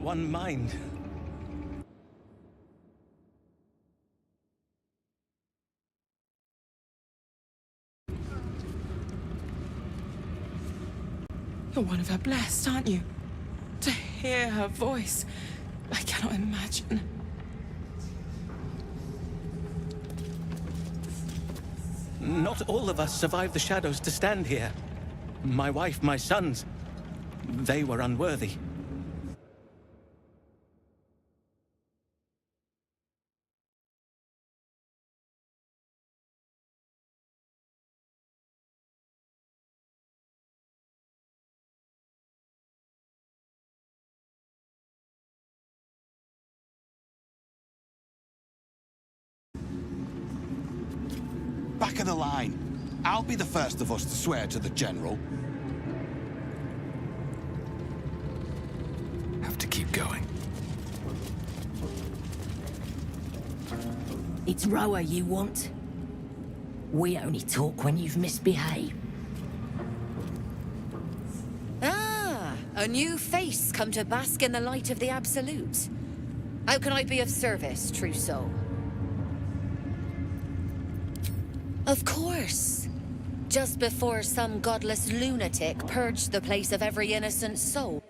one mind. You're one of her blessed, aren't you? To hear her voice, I cannot imagine. Not all of us survived the shadows to stand here. My wife, my sons, they were unworthy. Back of the line. I'll be the first of us to swear to the General. Have to keep going. It's Roa you want. We only talk when you've misbehaved. Ah, a new face come to bask in the light of the Absolute. How can I be of service, true soul? Of course. Just before some godless lunatic purged the place of every innocent soul.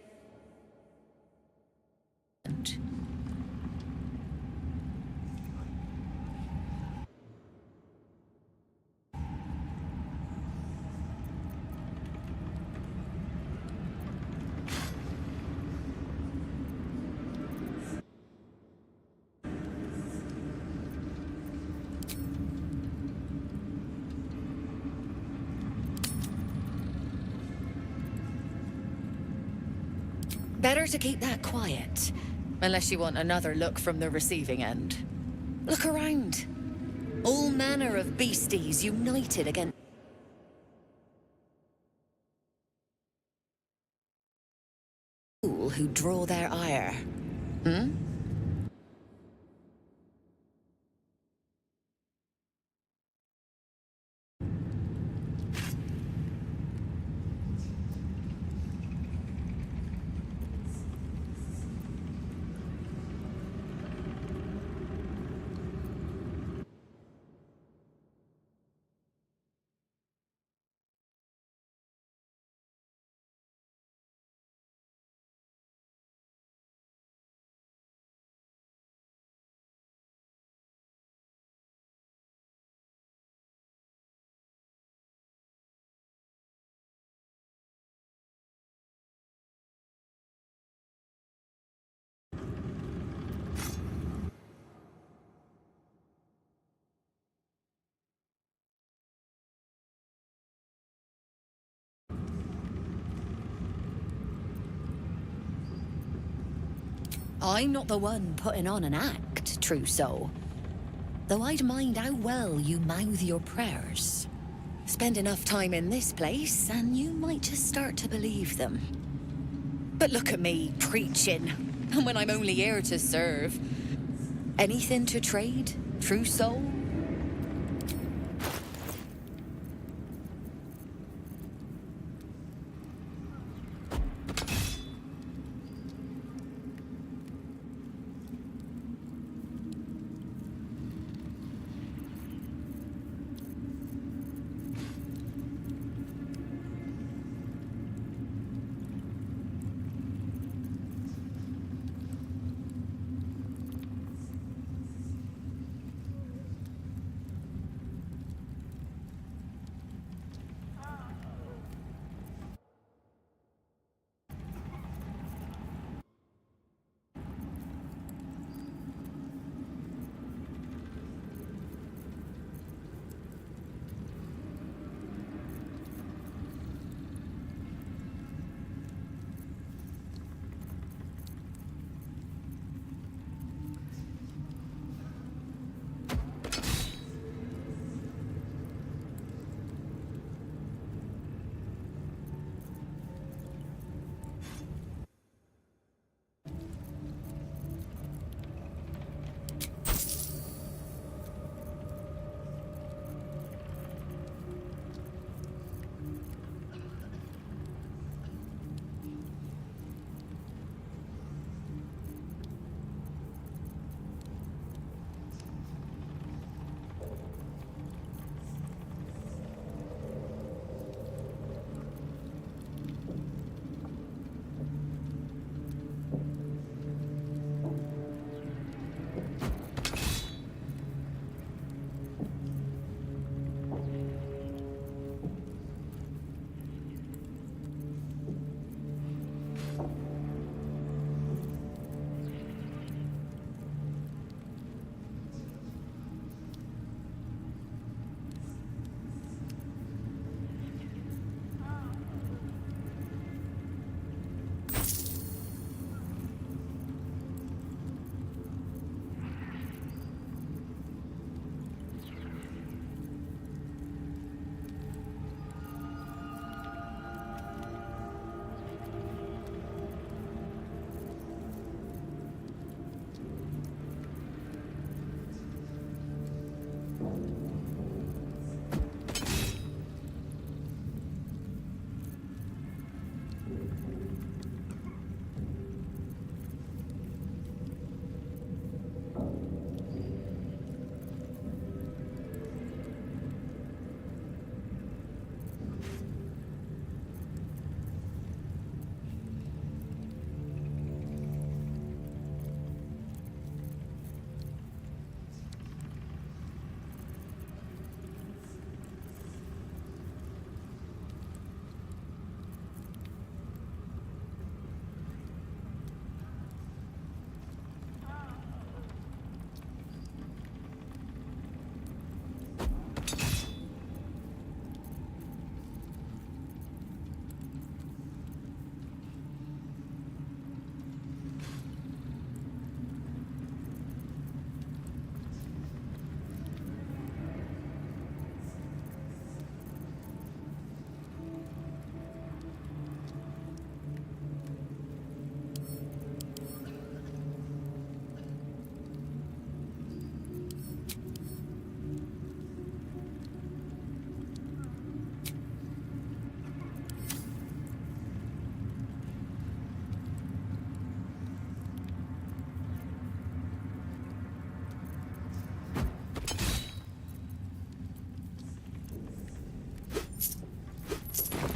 Better to keep that quiet, unless you want another look from the receiving end. Look around. All manner of beasties united against who draw their ire. Hmm? I'm not the one putting on an act, true soul. Though I'd mind how well you mouth your prayers. Spend enough time in this place, and you might just start to believe them. But look at me, preaching, and when I'm only here to serve. Anything to trade, true soul?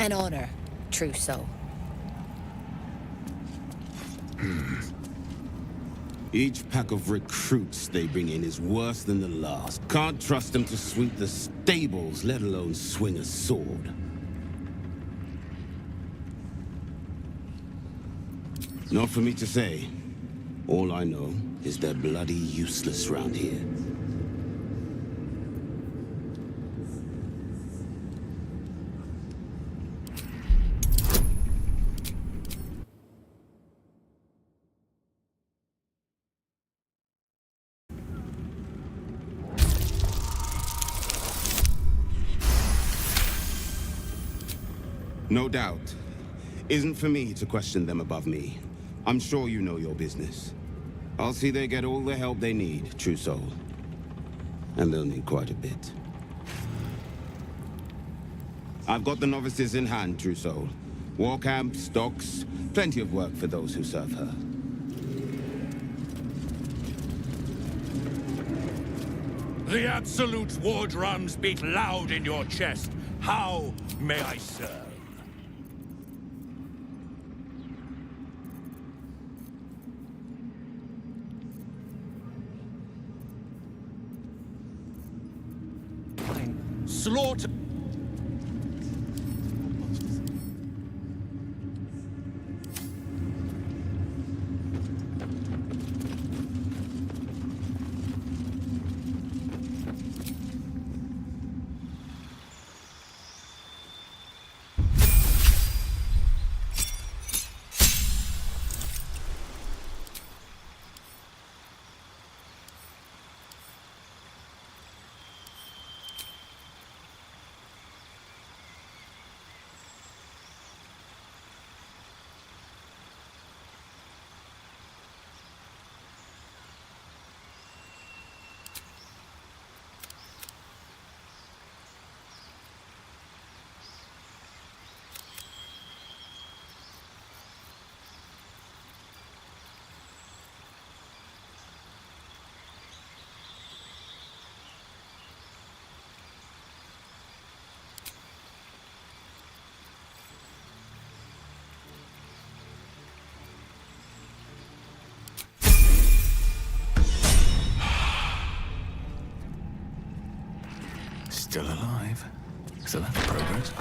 An honor, Trousseau. Each pack of recruits they bring in is worse than the last. Can't trust them to sweep the stables, let alone swing a sword. Not for me to say. All I know is they're bloody useless round here. No doubt. Isn't for me to question them above me. I'm sure you know your business. I'll see they get all the help they need, Trousseau. And they'll need quite a bit. I've got the novices in hand, Trousseau. War camps, stocks, plenty of work for those who serve her. The Absolute war drums beat loud in your chest. How may I serve? Slaughter. Still alive. So that's progress.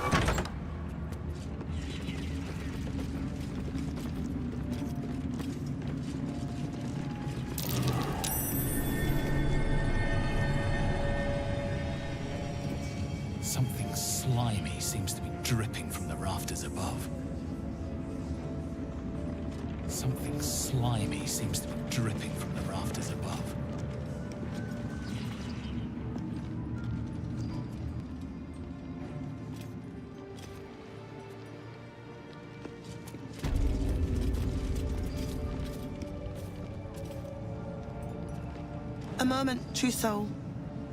Something slimy seems to be dripping from the rafters above. Something slimy seems to be dripping from the rafters above. A moment, Trousseau.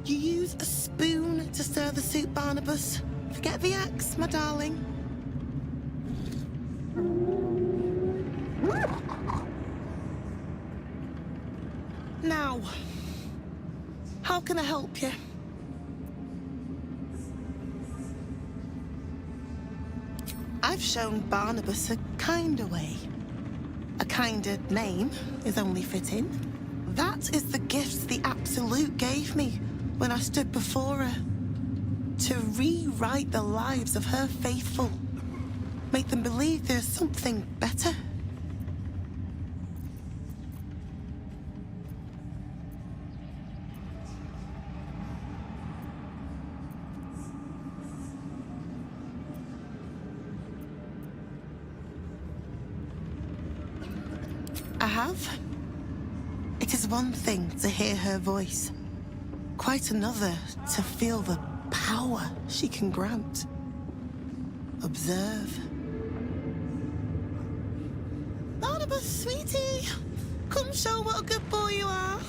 You use a spoon to stir the soup, Barnabas. Forget the axe, my darling. Now, how can I help you? I've shown Barnabas a kinder way. A kinder name is only fitting. That is the gift the Absolute gave me when I stood before her. To rewrite the lives of her faithful. Make them believe there's something better. I have. It is one thing to hear her voice, quite another to feel the power she can grant. Observe. Barnabas, sweetie, come show what a good boy you are.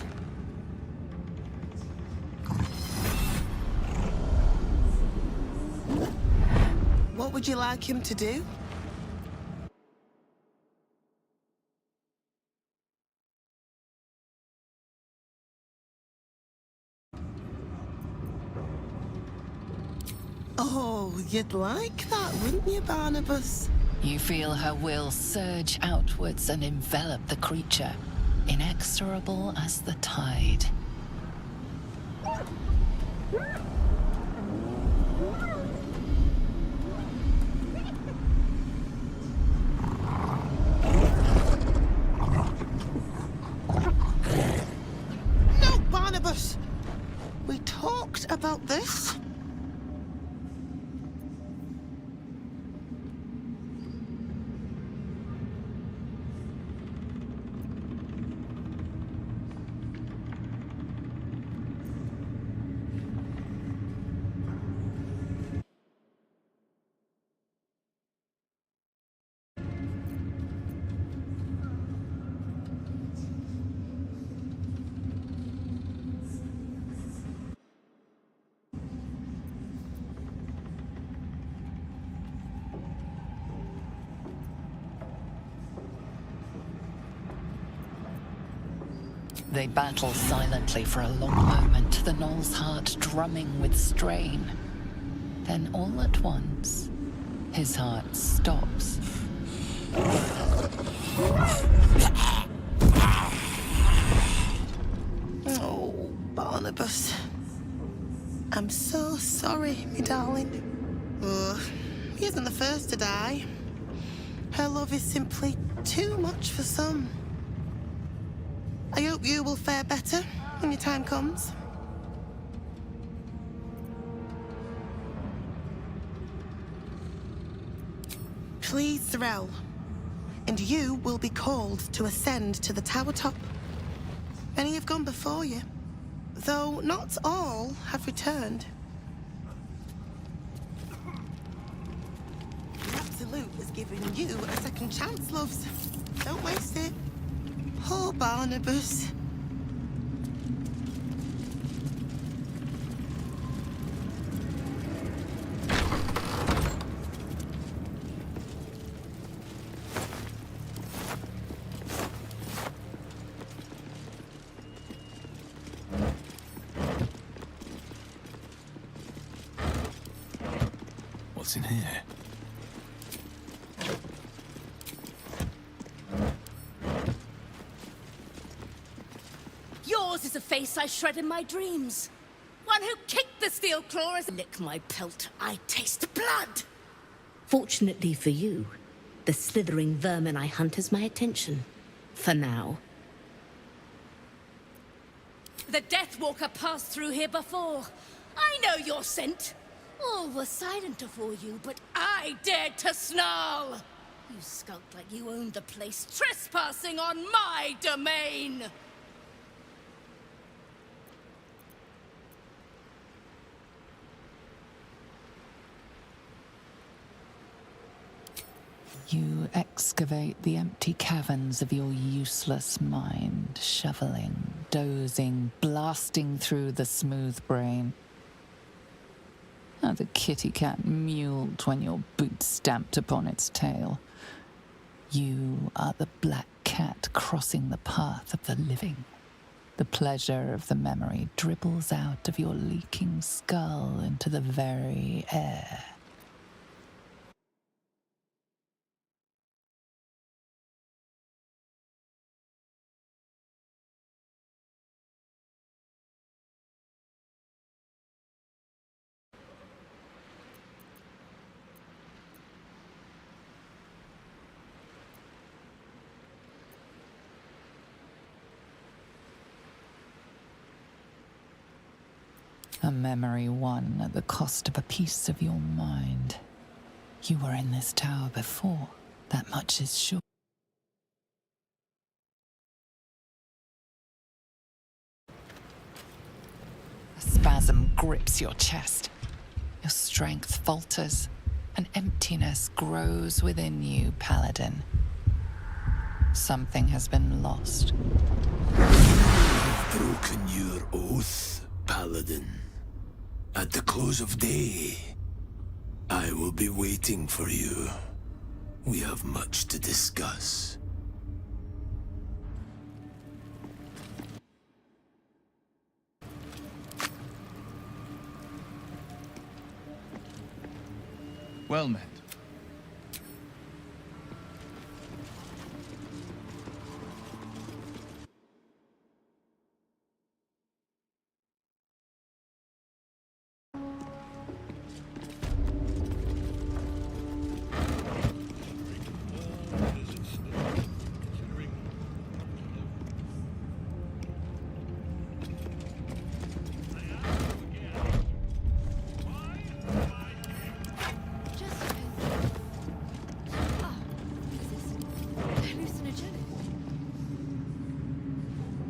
What would you like him to do? Oh, you'd like that, wouldn't you, Barnabas? You feel her will surge outwards and envelop the creature, inexorable as the tide. No, Barnabas! We talked about this. They battle silently for a long moment, the Gnoll's heart drumming with strain. Then all at once, his heart stops. Oh, Barnabas. I'm so sorry, me darling. He isn't the first to die. Her love is simply too much for some. I hope you will fare better when your time comes. Please, Zarel. And you will be called to ascend to the tower top. Many have gone before you, though not all have returned. The Absolute has given you a second chance, loves. Don't waste it. Oh, Barnabas. What's in here? Yours is a face I shred in my dreams. One who kicked the steel claws and lick my pelt. I taste blood. Fortunately for you, the slithering vermin I hunt has my attention. For now. The Deathwalker passed through here before. I know your scent. All were silent before you, but I dared to snarl. You skulked like you owned the place, trespassing on my domain. You excavate the empty caverns of your useless mind, shoveling, dozing, blasting through the smooth brain. How the kitty cat mewled when your boot stamped upon its tail. You are the black cat crossing the path of the living. The pleasure of the memory dribbles out of your leaking skull into the very air. A memory won at the cost of a piece of your mind. You were in this tower before, that much is sure. A spasm grips your chest. Your strength falters. An emptiness grows within you, Paladin. Something has been lost. You've broken your oath, Paladin. At the close of day, I will be waiting for you. We have much to discuss. Well met.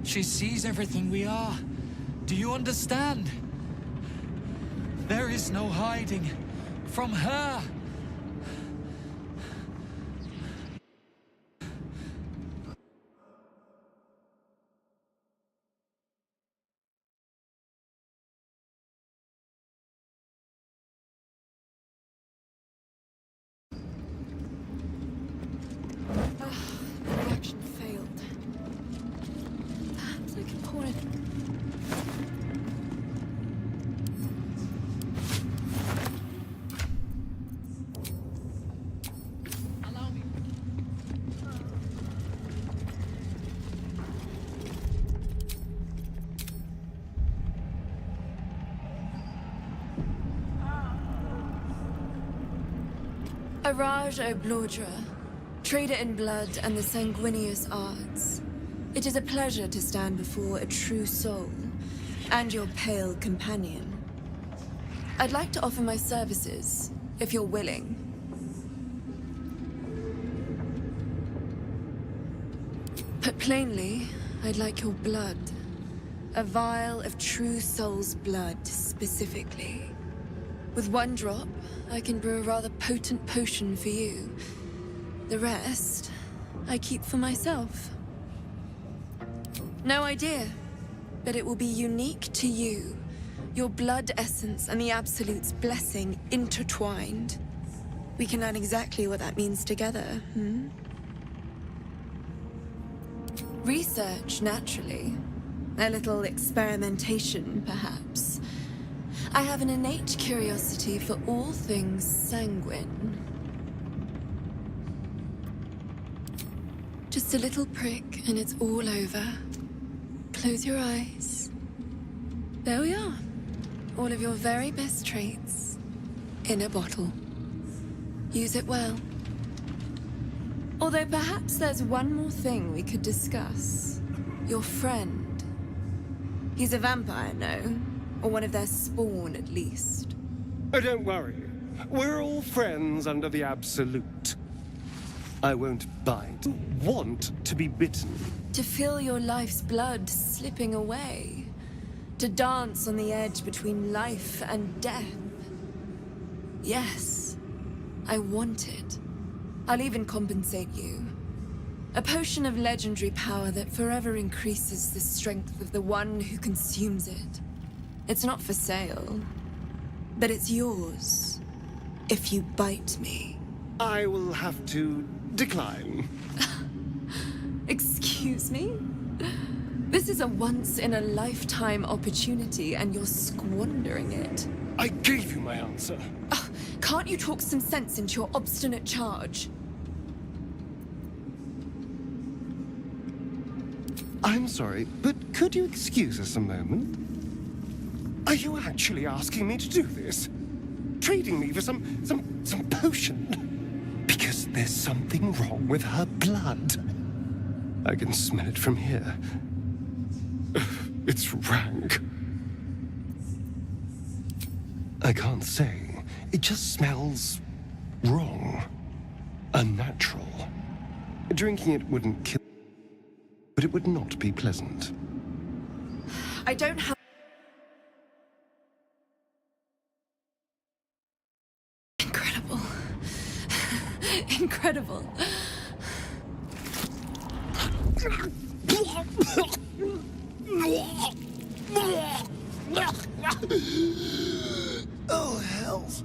She sees everything we are. Do you understand? There is no hiding from her. The reaction failed. Perhaps I can pour it. Allow me. Araj O'Blordra, trader in blood and the sanguineous arts. It is a pleasure to stand before a true soul, and your pale companion. I'd like to offer my services, if you're willing. Put plainly, I'd like your blood. A vial of true soul's blood, specifically. With one drop, I can brew a rather potent potion for you. The rest, I keep for myself. No idea, but it will be unique to you. Your blood essence and the Absolute's blessing intertwined. We can learn exactly what that means together, Research, naturally. A little experimentation, perhaps. I have an innate curiosity for all things sanguine. Just a little prick and it's all over. Close your eyes. There we are. All of your very best traits in a bottle. Use it well. Although perhaps there's one more thing we could discuss. Your friend. He's a vampire, no? Or one of their spawn, at least. Oh, don't worry. We're all friends under the Absolute. I won't bite. Want to be bitten. To feel your life's blood slipping away. To dance on the edge between life and death. Yes, I want it. I'll even compensate you. A potion of legendary power that forever increases the strength of the one who consumes it. It's not for sale, but it's yours, if you bite me. I will have to decline. Excuse me? This is a once-in-a-lifetime opportunity, and you're squandering it. I gave you my answer. Can't you talk some sense into your obstinate charge? I'm sorry, but could you excuse us a moment? Are you actually asking me to do this? Trading me for some potion? Because there's something wrong with her blood. I can smell it from here. It's rank. I can't say. It just smells wrong. Unnatural. Drinking it wouldn't kill, but it would not be pleasant. I don't have... Incredible. Incredible. Oh, hells.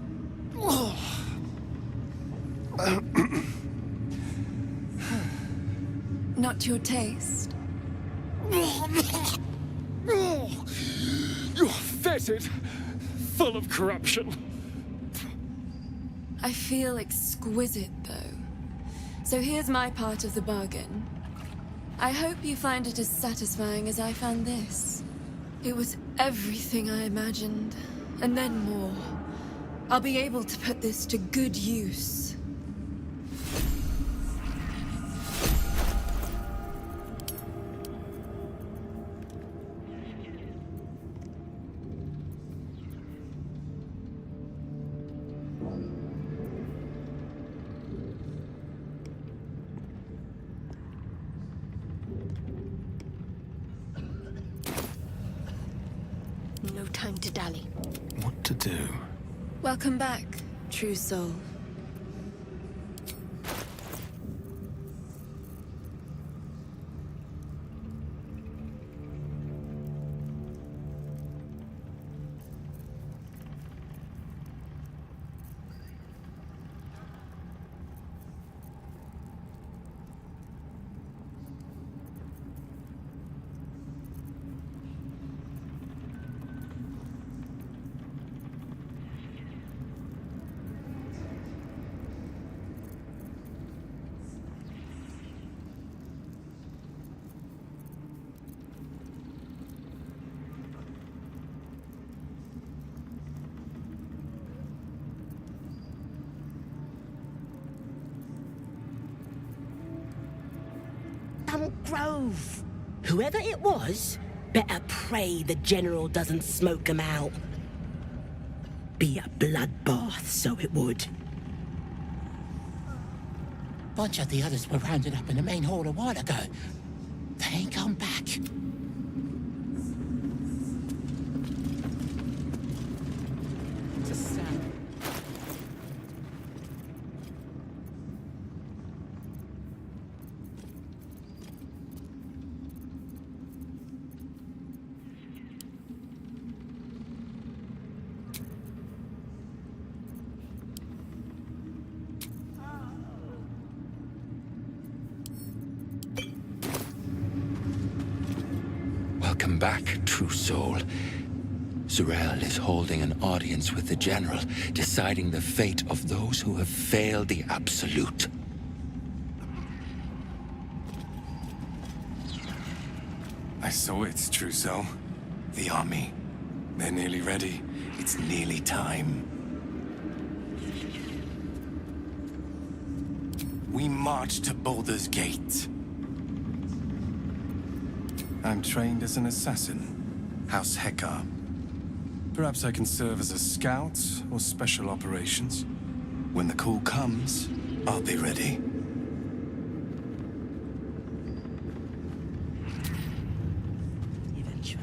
Not to your taste. You're fetid, full of corruption. I feel exquisite, though. So here's my part of the bargain. I hope you find it as satisfying as I found this. It was everything I imagined, and then more. I'll be able to put this to good use. No time to dally. What to do? Welcome back, true soul. Grove. Whoever it was, better pray the General doesn't smoke him out. Be a bloodbath, so it would. Bunch of the others were rounded up in the main hall a while ago. They ain't come back. To stand. Welcome back, true soul. Z'rell is holding an audience with the General, deciding the fate of those who have failed the Absolute. I saw it, true soul. The army. They're nearly ready. It's nearly time. We march to Baldur's Gate. I'm trained as an assassin. House Hekar. Perhaps I can serve as a scout or special operations. When the call comes, I'll be ready. Eventually.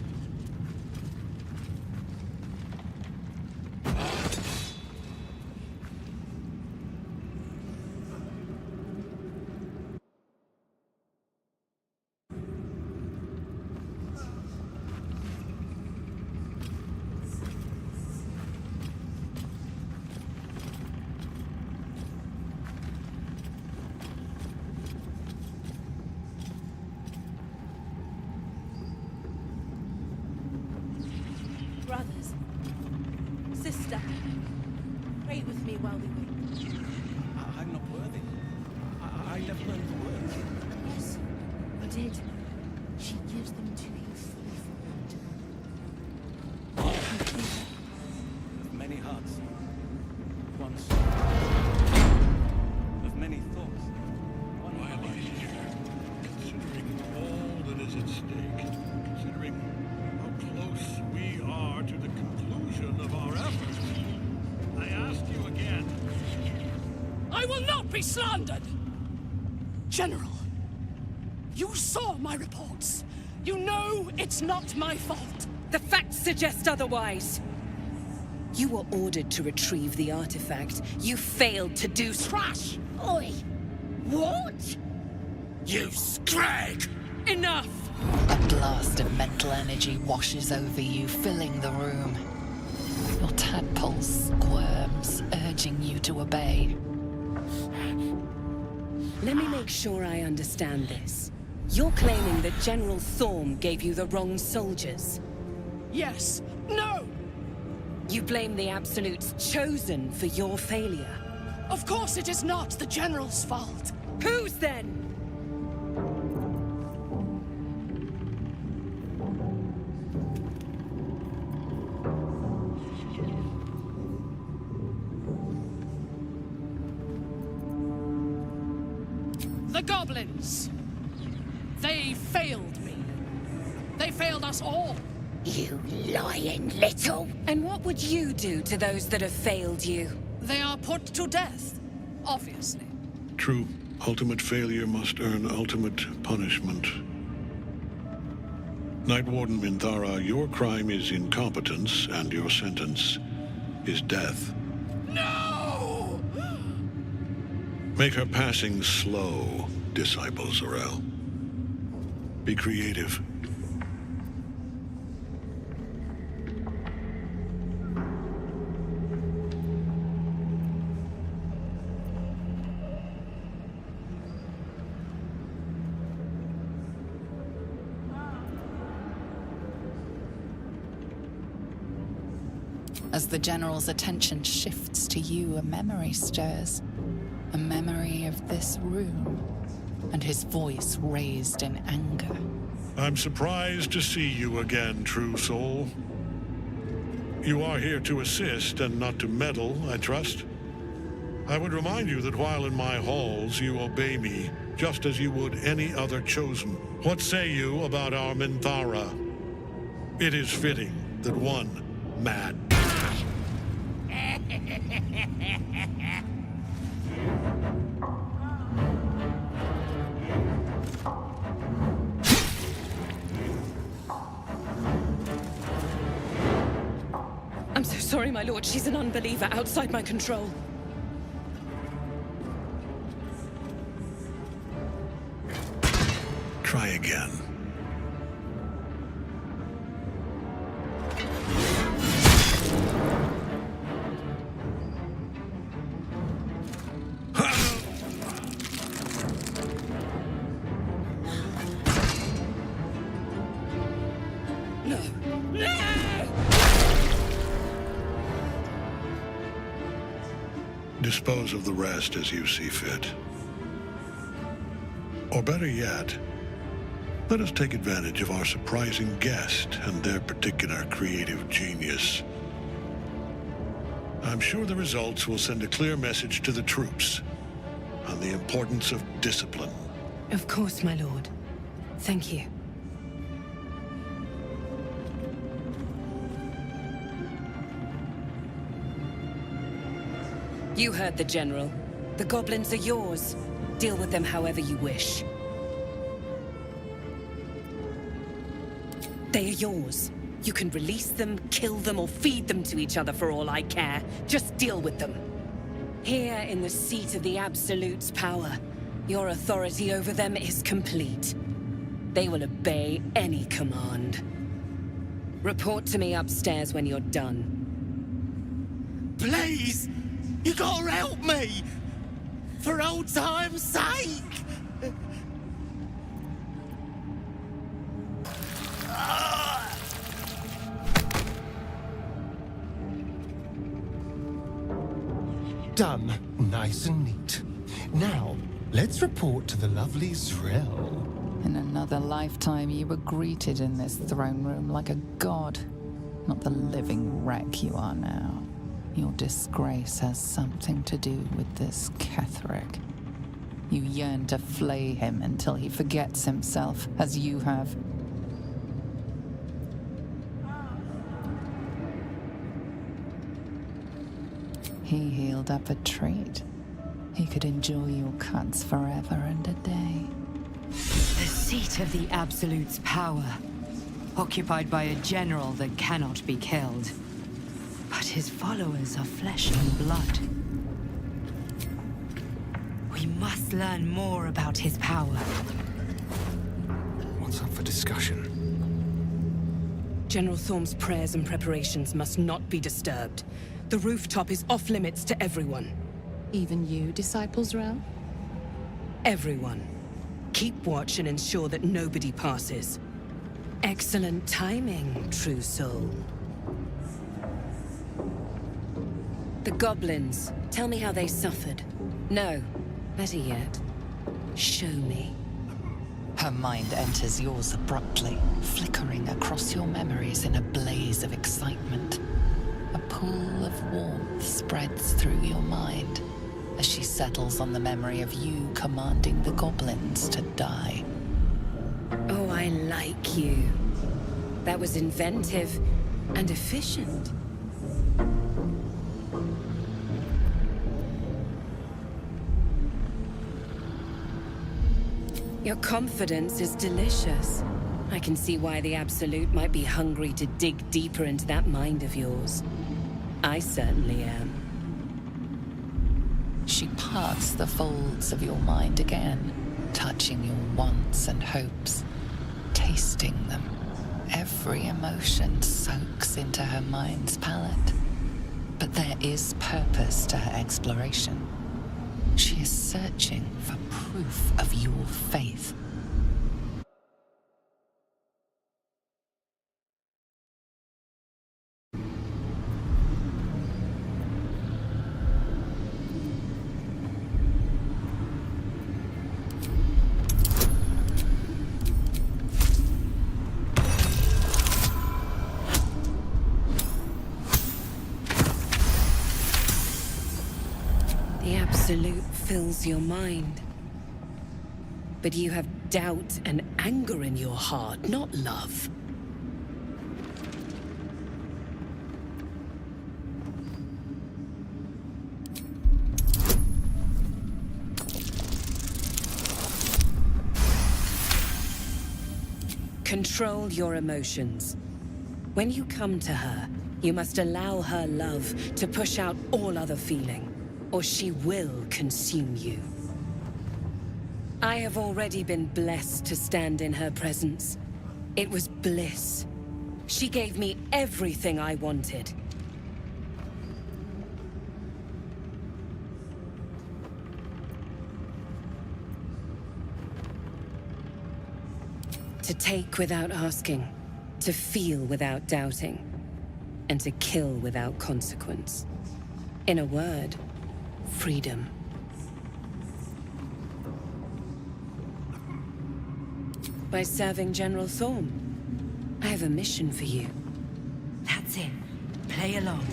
Brothers, sister, pray with me while we wait. I'm not worthy. I never learned the words. Yes, you did. She gives them to you fully forward. Of many hearts. Once. Of many thoughts. Why am I here? Considering all that is at stake, considering how close we are to the conclusion of our efforts, I ask you again. I will not be slandered! General, you saw my reports. You know it's not my fault. The facts suggest otherwise. You were ordered to retrieve the artifact. You failed to do so. Trash! Oi! What? You scrag! Enough! A blast of mental energy washes over you, filling the room. Your tadpole squirms, urging you to obey. Let me make sure I understand this. You're claiming that General Thorm gave you the wrong soldiers? Yes. No! You blame the Absolute's Chosen for your failure? Of course it is not the General's fault. Whose then? The goblins. They failed me. They failed us all. You lying little. And what would you do to those that have failed you? They are put to death, obviously. True. Ultimate failure must earn ultimate punishment. Night Warden Minthara, your crime is incompetence, and your sentence is death. No! Make her passing slow, Disciple Zarel. Be creative. As the General's attention shifts to you, a memory stirs. A memory of this room, and his voice raised in anger. I'm surprised to see you again, true soul. You are here to assist and not to meddle, I trust. I would remind you that while in my halls, you obey me, just as you would any other chosen. What say you about our Minthara? It is fitting that one mad... I'm so sorry, my lord. She's an unbeliever outside my control. Try again. Dispose of the rest as you see fit. Or better yet, let us take advantage of our surprising guest and their particular creative genius. I'm sure the results will send a clear message to the troops on the importance of discipline. Of course, my lord. Thank you. You heard the General. The goblins are yours. Deal with them however you wish. They are yours. You can release them, kill them, or feed them to each other for all I care. Just deal with them. Here in the seat of the Absolute's power, your authority over them is complete. They will obey any command. Report to me upstairs when you're done. Please! You gotta help me! For old time's sake! Done. Nice and neat. Now, let's report to the lovely Zrel. In another lifetime, you were greeted in this throne room like a god, not the living wreck you are now. Your disgrace has something to do with this Ketheric. You yearn to flay him until he forgets himself, as you have. He healed up a treat. He could enjoy your cuts forever and a day. The seat of the Absolute's power, occupied by a general that cannot be killed. But his followers are flesh and blood. We must learn more about his power. What's up for discussion? General Thorm's prayers and preparations must not be disturbed. The rooftop is off limits to everyone. Even you, Disciple Zrel? Everyone. Keep watch and ensure that nobody passes. Excellent timing, true soul. The goblins, Tell me how they suffered. No, better yet, show me. Her mind enters yours abruptly, flickering across your memories in a blaze of excitement. A pool of warmth spreads through your mind as she settles on the memory of you commanding the goblins to die. Oh, I like you. That was inventive and efficient. Your confidence is delicious. I can see why the Absolute might be hungry to dig deeper into that mind of yours. I certainly am. She parts the folds of your mind again, touching your wants and hopes, tasting them. Every emotion soaks into her mind's palate. But there is purpose to her exploration. She is searching for proof of your faith. The Absolute fills your mind. But you have doubt and anger in your heart, not love. Control your emotions. When you come to her, you must allow her love to push out all other feeling, or she will consume you. I have already been blessed to stand in her presence. It was bliss. She gave me everything I wanted. To take without asking, to feel without doubting, and to kill without consequence. In a word, freedom. By serving General Thorm, I have a mission for you. That's it. Play along.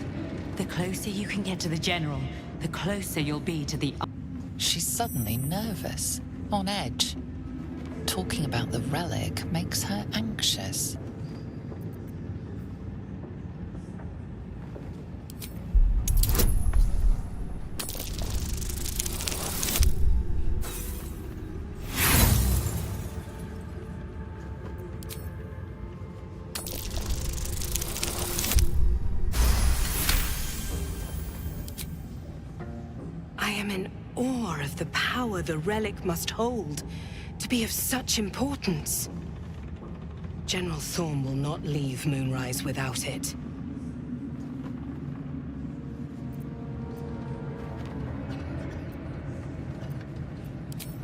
The closer you can get to the General, the closer you'll be to the... She's suddenly nervous, on edge. Talking about the relic makes her anxious. I am in awe of the power the relic must hold to be of such importance. General Thorm will not leave Moonrise without it.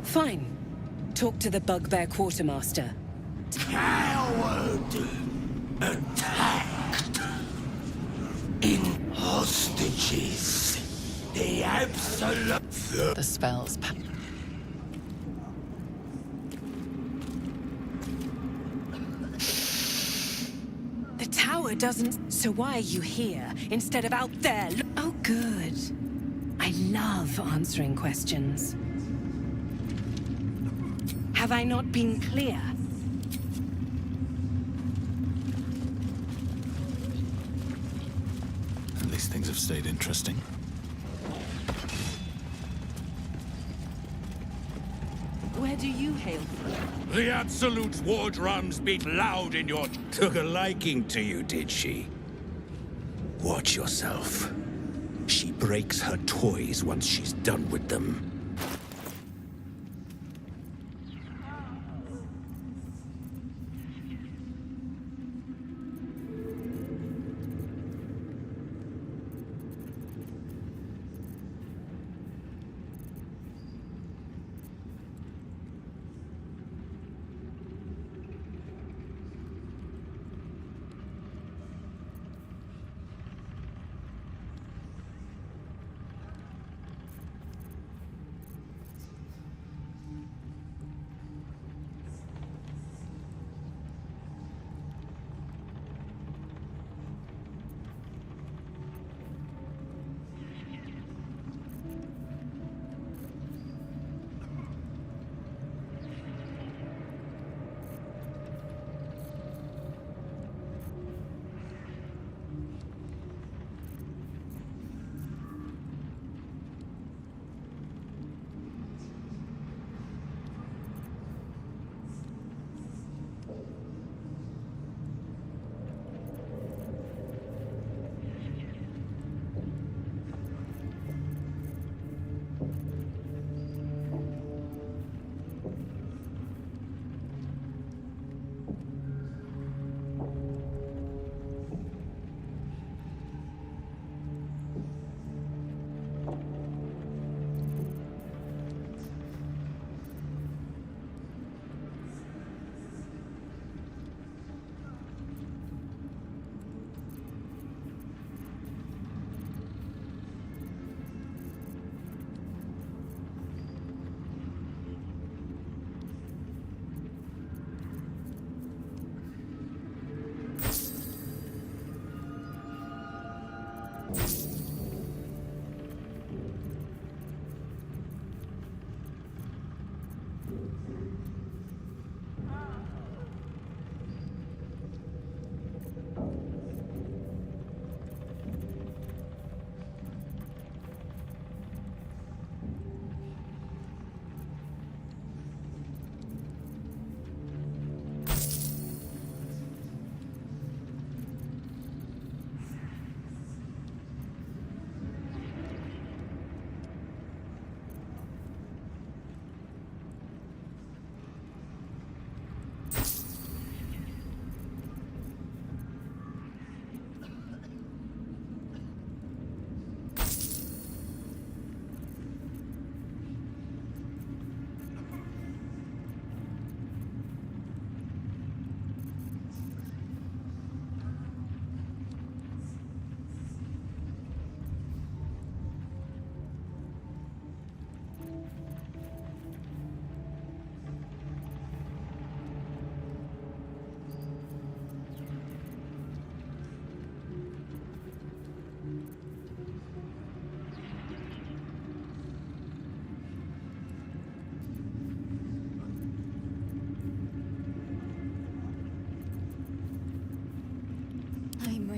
Fine. Talk to the Bugbear Quartermaster. Coward! Attacked! In hostages! The Absolute... The spell's The tower doesn't... So why are you here instead of out there? Oh, good. I love answering questions. Have I not been clear? At least things have stayed interesting. Where do you hail from? The Absolute's war drums beat loud in your... Took a liking to you, did she? Watch yourself. She breaks her toys once she's done with them.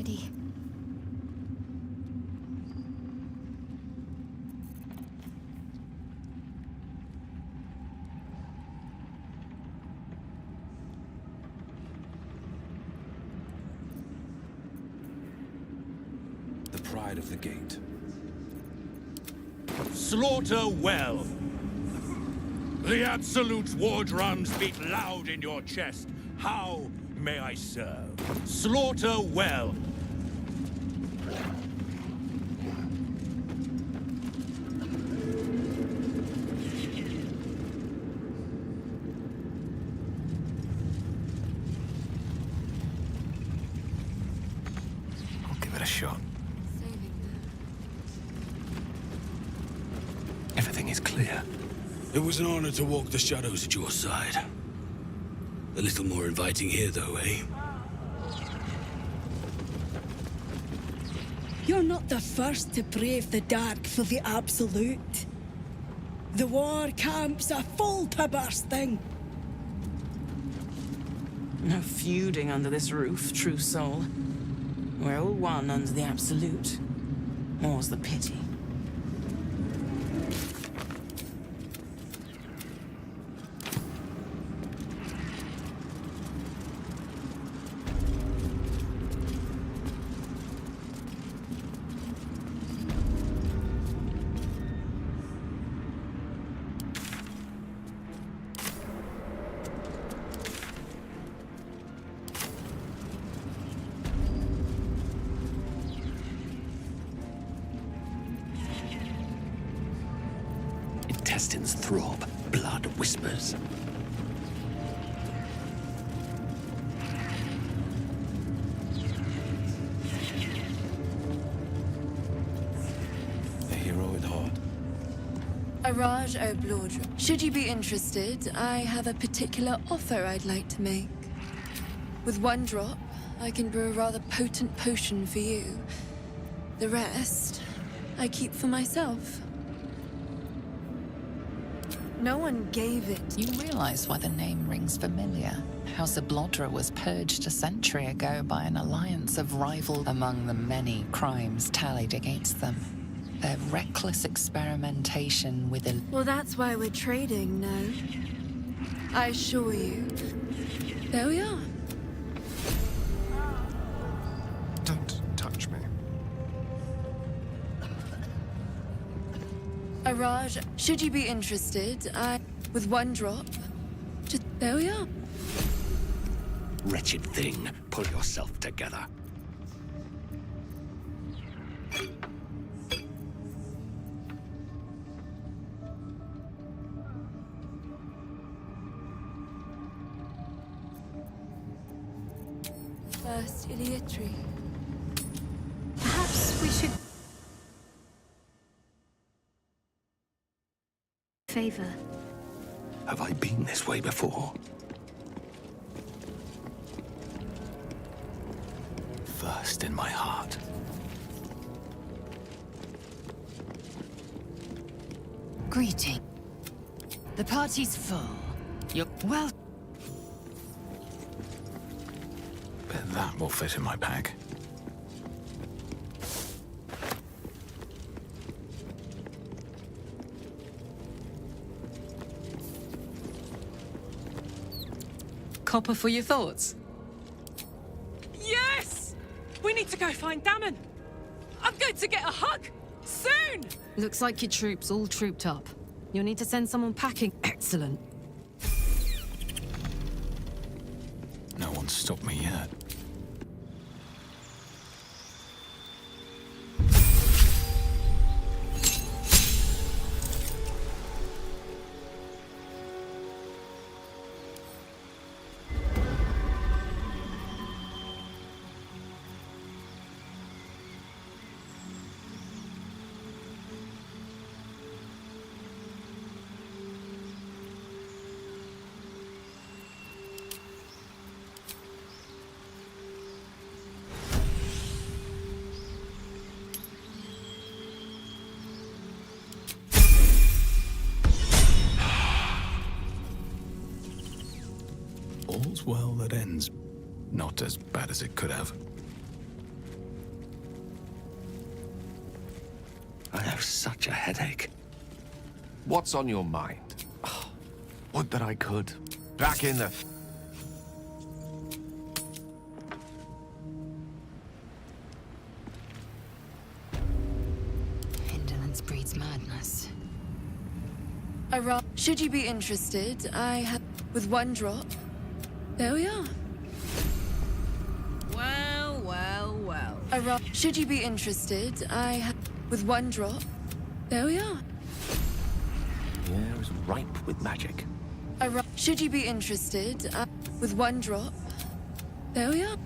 already. The pride of the gate. Slaughter well! The Absolute's war drums beat loud in your chest. How may I serve? Slaughter well! I'll give it a shot. Everything is clear. It was an honor to walk the shadows at your side. A little more inviting here, though, eh? You're not the first to brave the dark for the Absolute. The war camps are full to bursting. No feuding under this roof, true soul. We're all one under the Absolute. More's the pity. Intestines throb, blood whispers. A hero at heart. Araj Baldur. Should you be interested, I have a particular offer I'd like to make. With one drop, I can brew a rather potent potion for you. The rest, I keep for myself. No one gave it. You realize why the name rings familiar. House of Baldur was purged a century ago by an alliance of rivals among the many crimes tallied against them. Their reckless experimentation with a... Well, that's why we're trading, no? I assure you. There we are. Don't touch me. Araj, should you be interested, with one drop, just there we are. Wretched thing, pull yourself together. First Iliatry. Perhaps we should... favor. Have I been this way before? First in my heart. Greeting. The party's full. You're well. Bet that will fit in my pack. Copper for your thoughts? Yes! We need to go find Damon. I'm going to get a hug soon! Looks like your troops all trooped up. You'll need to send someone packing. Excellent. No one's stopped me yet. All's well that ends. Not as bad as it could have. I have such a headache. What's on your mind? Would that I could. Back in the... Indolence breeds madness. Should you be interested, I have... With one drop. There we are. Well, well, well. Should you be interested, I have... With one drop. There we are. The air is ripe with magic. Should you be interested, with one drop. There we are.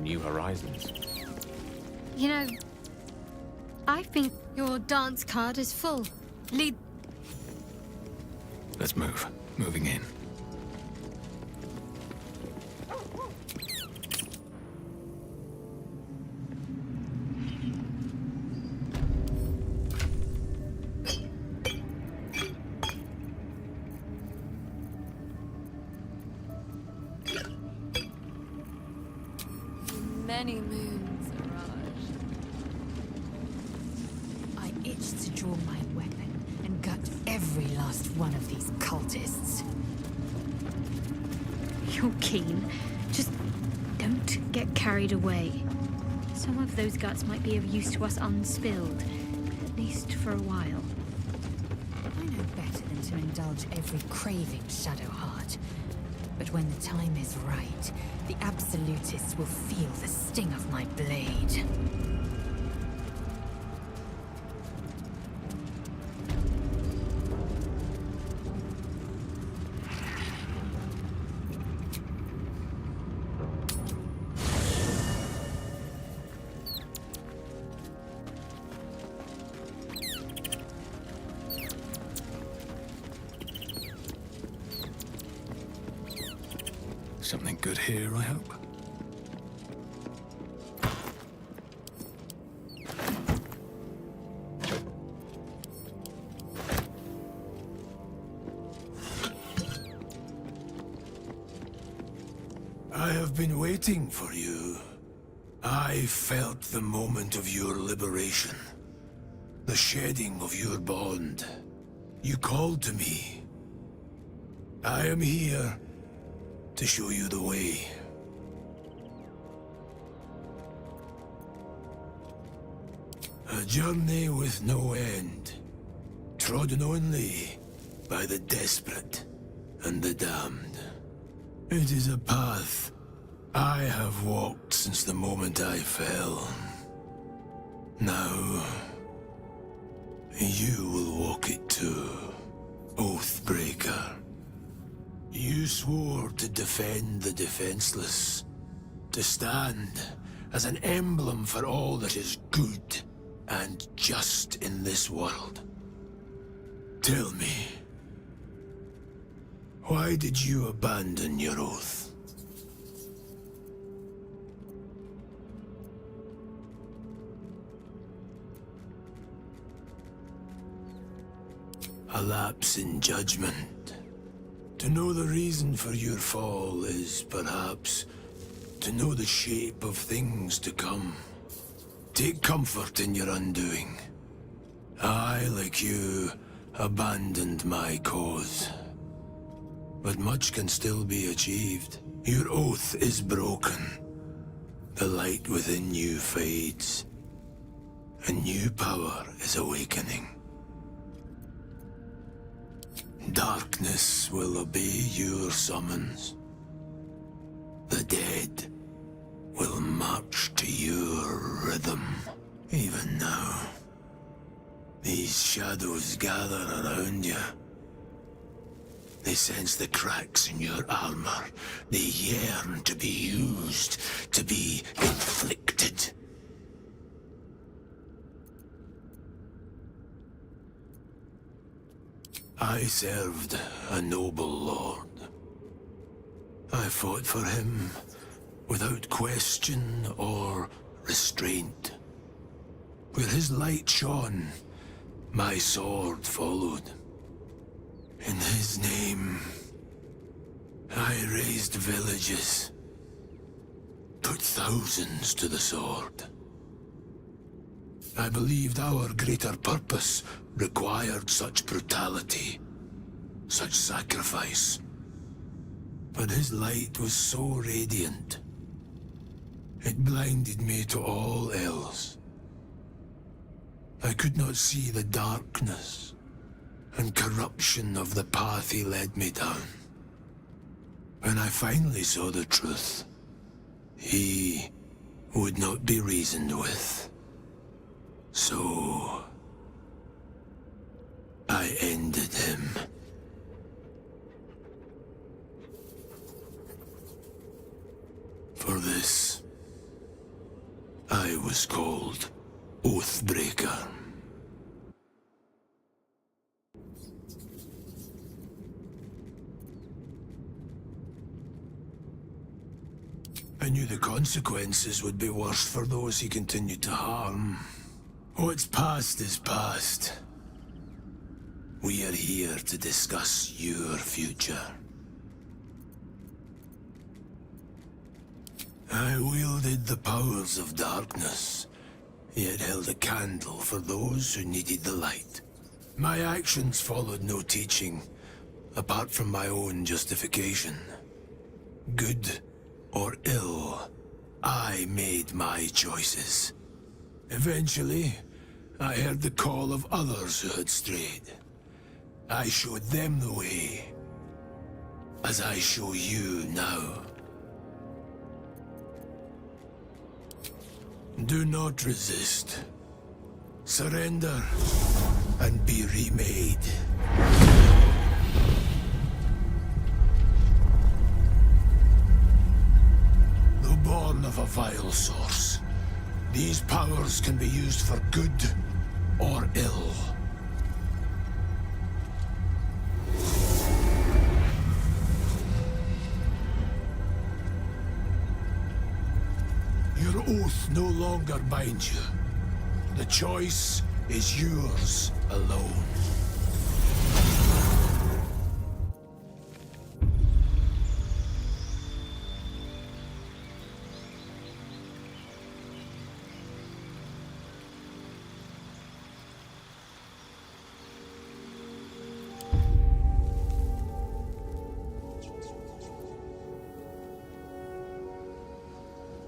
New horizons. You know, I think your dance card is full. Lead. Let's move. Moving in. Many moons, Araj. I itch to draw my weapon and gut every last one of these cultists. You're keen. Just don't get carried away. Some of those guts might be of use to us unspilled, at least for a while. I know better than to indulge every craving, Shadowheart. But when the time is right, the Absolutists will feel the sting of my blade. Something good here, I hope. I have been waiting for you. I felt the moment of your liberation. The shedding of your bond. You called to me. I am here to show you the way. A journey with no end, trodden only by the desperate and the damned. It is a path I have walked since the moment I fell. Now, you will walk it too, Oathbreaker. You swore to defend the defenseless, to stand as an emblem for all that is good and just in this world. Tell me, why did you abandon your oath? A lapse in judgment. To know the reason for your fall is, perhaps, to know the shape of things to come. Take comfort in your undoing. I, like you, abandoned my cause. But much can still be achieved. Your oath is broken. The light within you fades. A new power is awakening. Darkness will obey your summons. The dead will march to your rhythm. Even now, these shadows gather around you. They sense the cracks in your armor. They yearn to be used, to be inflicted. I served a noble lord. I fought for him without question or restraint. Where his light shone, my sword followed. In his name, I raised villages, put thousands to the sword. I believed our greater purpose required such brutality, such sacrifice. But his light was so radiant, it blinded me to all else. I could not see the darkness and corruption of the path he led me down. When I finally saw the truth, he would not be reasoned with. So I ended him. For this, I was called Oathbreaker. I knew the consequences would be worse for those he continued to harm. What's past is past. We are here to discuss your future. I wielded the powers of darkness, yet held a candle for those who needed the light. My actions followed no teaching, apart from my own justification. Good or ill, I made my choices. Eventually, I heard the call of others who had strayed. I showed them the way, as I show you now. Do not resist. Surrender and be remade. Though born of a vile source, these powers can be used for good or ill. Your oath no longer binds you. The choice is yours alone.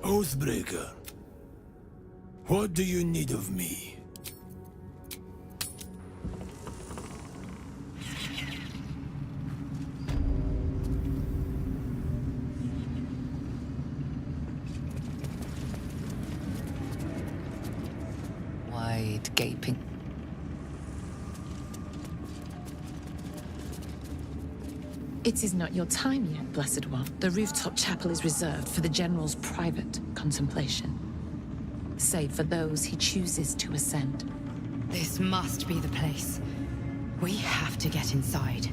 Oathbreaker, what do you need of me? Wide gaping. It is not your time yet, Blessed One. The rooftop chapel is reserved for the General's private contemplation, save for those he chooses to ascend. This must be the place. We have to get inside.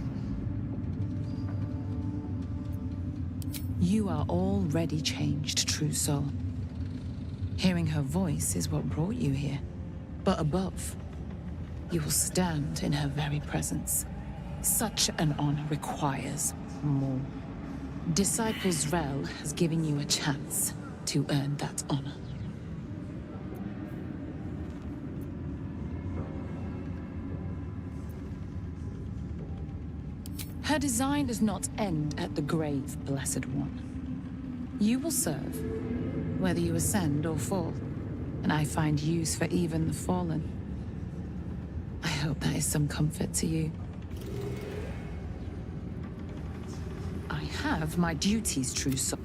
You are already changed, true soul. Hearing her voice is what brought you here. But above, you will stand in her very presence. Such an honor requires more. Disciples Rel has given you a chance to earn that honor. Her design does not end at the grave, Blessed One. You will serve, whether you ascend or fall, and I find use for even the fallen. I hope that is some comfort to you. I have my duties, true soul.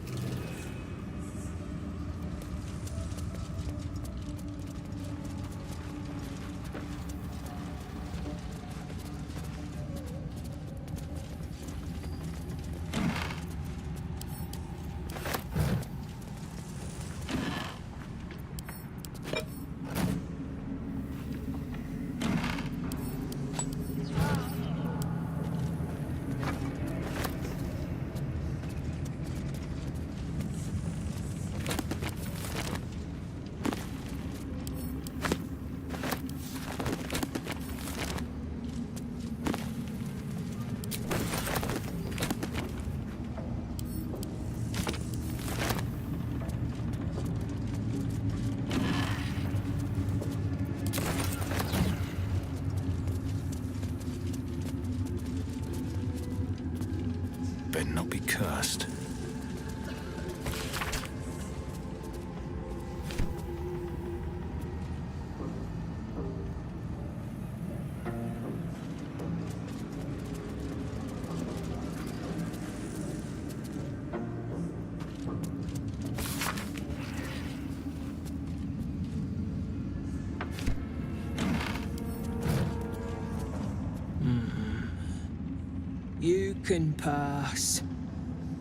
can pass.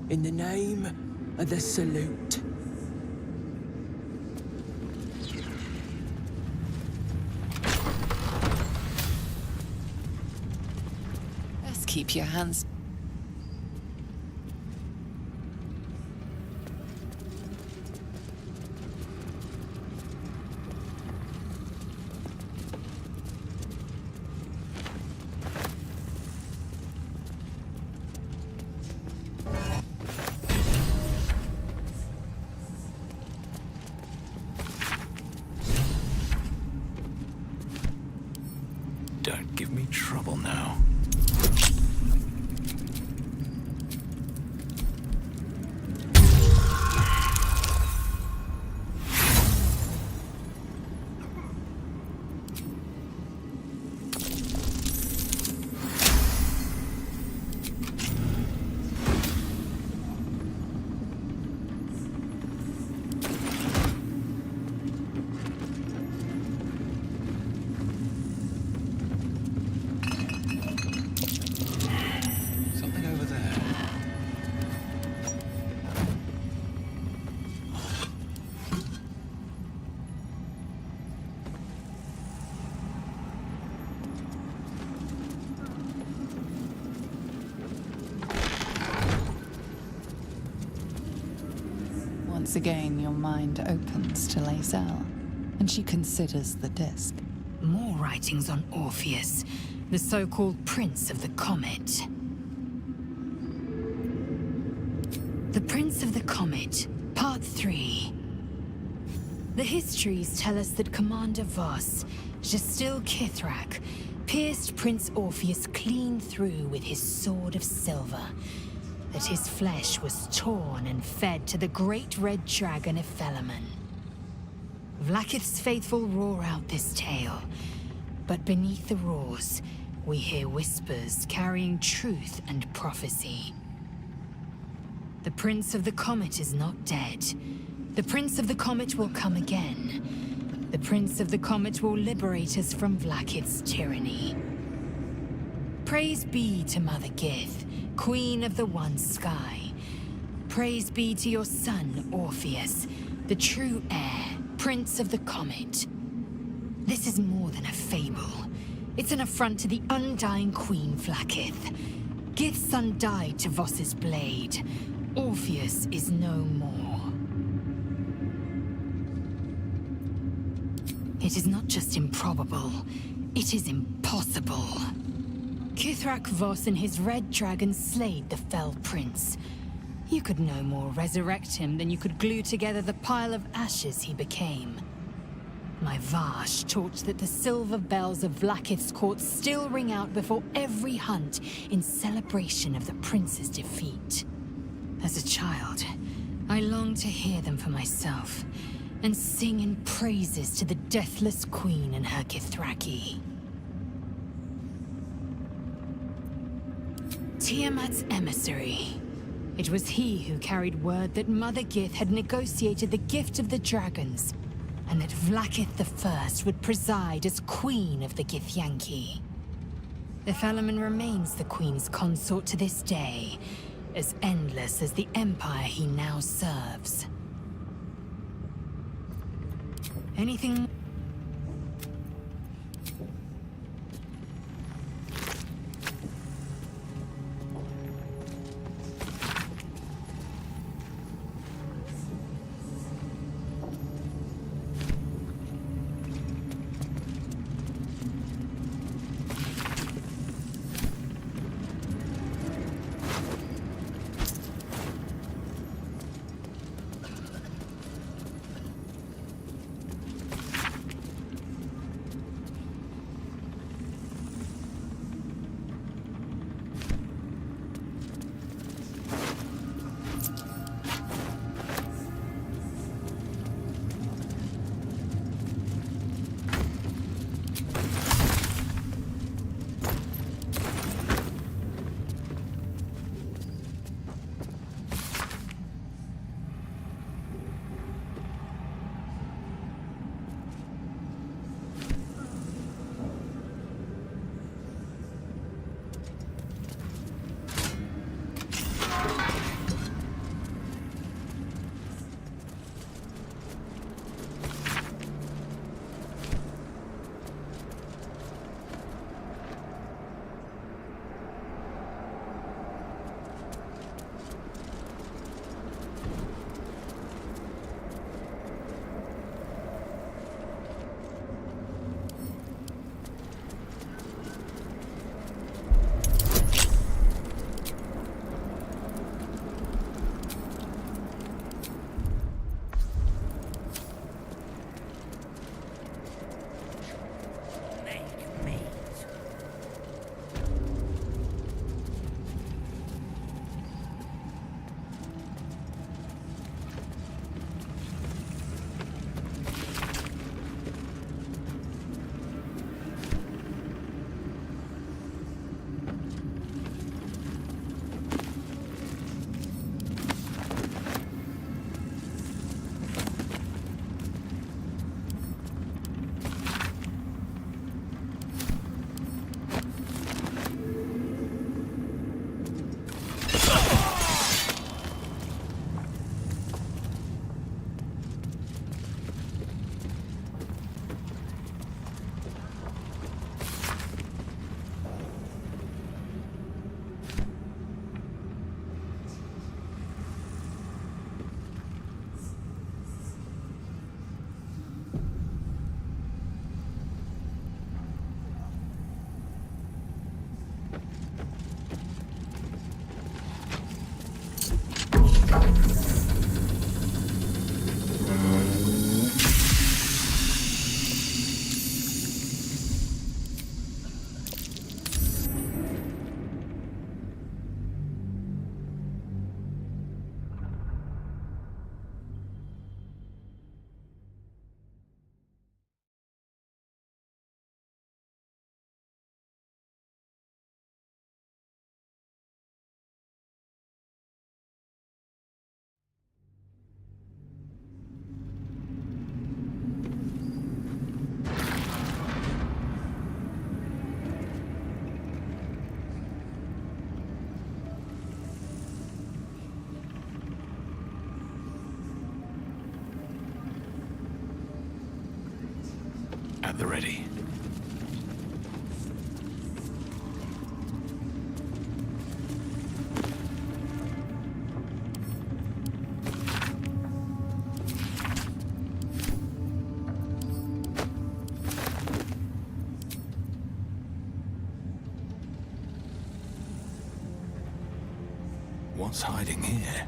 In the name of the salute. Best keep your hands. Don't give me trouble now. Something over there. Once again, your mind opens to Lae'zel, and she considers the disc. More writings on Orpheus, the so-called Prince of the Comet. The Prince of the Comet, Part 3. The histories tell us that Commander Voss, Gestil Kithrak, pierced Prince Orpheus clean through with his sword of silver, that his flesh was torn and fed to the great red dragon Ephelaman. Vlaakith's faithful roar out this tale, but beneath the roars, we hear whispers carrying truth and prophecy. The Prince of the Comet is not dead. The Prince of the Comet will come again. The Prince of the Comet will liberate us from Vlaakith's tyranny. Praise be to Mother Gith, Queen of the One Sky. Praise be to your son, Orpheus, the true heir, Prince of the Comet. This is more than a fable. It's an affront to the undying Queen Vlaakith. Gith's son died to Voss's blade. Orpheus is no more. It is not just improbable, it is impossible. Kithrak Voss and his red dragon slayed the fell prince. You could no more resurrect him than you could glue together the pile of ashes he became. My Vash taught that the silver bells of Vlaakith's court still ring out before every hunt in celebration of the prince's defeat. As a child, I longed to hear them for myself, and sing in praises to the deathless queen and her Kithraki. Tiamat's emissary. It was he who carried word that Mother Gith had negotiated the gift of the dragons, and that Vlaakith I would preside as Queen of the Githyanki. Ephelaman remains the Queen's consort to this day, as endless as the empire he now serves. Anything? at the ready. What's hiding here?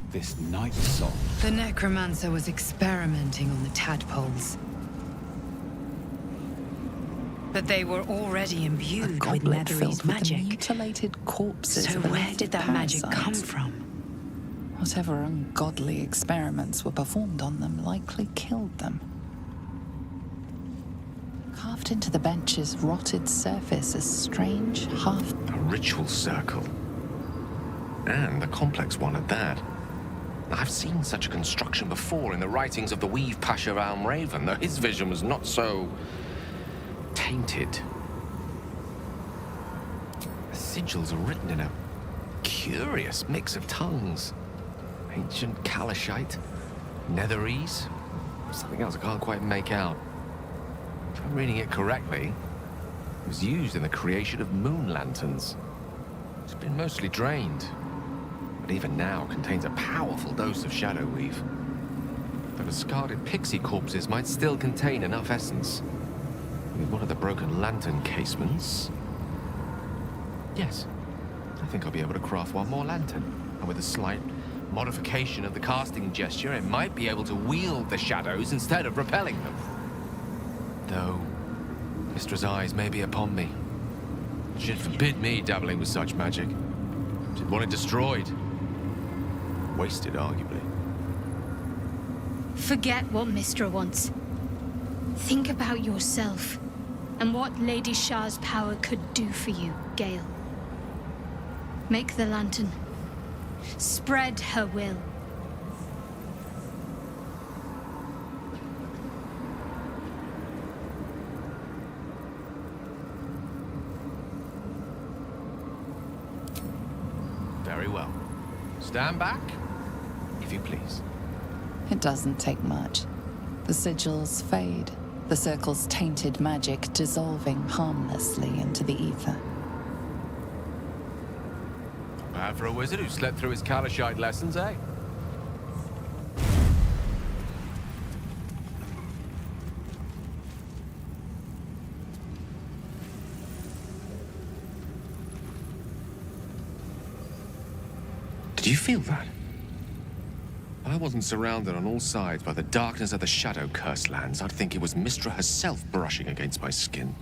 This night song. The necromancer was experimenting on the tadpoles. But they were already imbued with Netherese magic. Mutilated corpses. So of where did that magic parasites. come from? Whatever ungodly experiments were performed on them likely killed them. Carved into the bench's rotted surface a strange half... A ritual circle. And a complex one at that. I've seen such a construction before in the writings of the Weave Pasha Raven, though his vision was not so... tainted. The sigils are written in a curious mix of tongues. Ancient Kalashite, Netherese, something else I can't quite make out. If I'm reading it correctly, it was used in the creation of moon lanterns. It's been mostly drained, but even now contains a powerful dose of shadow weave. The discarded pixie corpses might still contain enough essence. With one of the broken lantern casements... Yes, I think I'll be able to craft one more lantern. And with a slight modification of the casting gesture, it might be able to wield the shadows instead of repelling them. Though, Mystra's eyes may be upon me. She'd forbid me dabbling with such magic. She'd want it destroyed. Wasted, arguably. Forget what Mystra wants. Think about yourself and what Lady Shah's power could do for you, Gale. Make the lantern. Spread her will. Very well. Stand back, if you please. It doesn't take much. The sigils fade, the circle's tainted magic dissolving harmlessly into the ether. Bad for a wizard who slept through his Kalashite lessons, eh? Did you feel that? If I wasn't surrounded on all sides by the darkness of the Shadow Curse lands, I'd think it was Mystra herself brushing against my skin.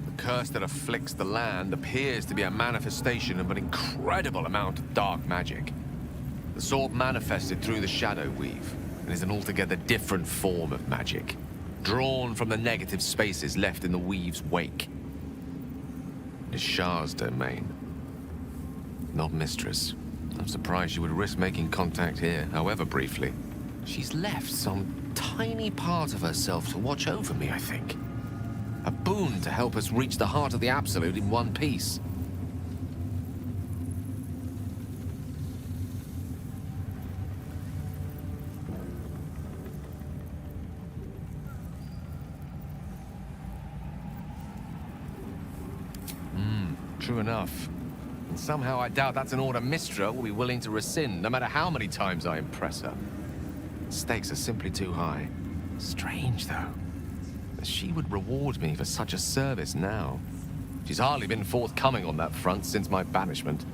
The curse that afflicts the land appears to be a manifestation of an incredible amount of dark magic. The sword manifested through the Shadow Weave and is an altogether different form of magic, drawn from the negative spaces left in the Weave's wake. It is Shah's domain, not Mistress. I'm surprised she would risk making contact here, however briefly. She's left some tiny part of herself to watch over me, I think. A boon to help us reach the heart of the Absolute in one piece. True enough. And somehow I doubt that's an order Mystra will be willing to rescind, no matter how many times I impress her. The stakes are simply too high. Strange, though, that she would reward me for such a service now. She's hardly been forthcoming on that front since my banishment.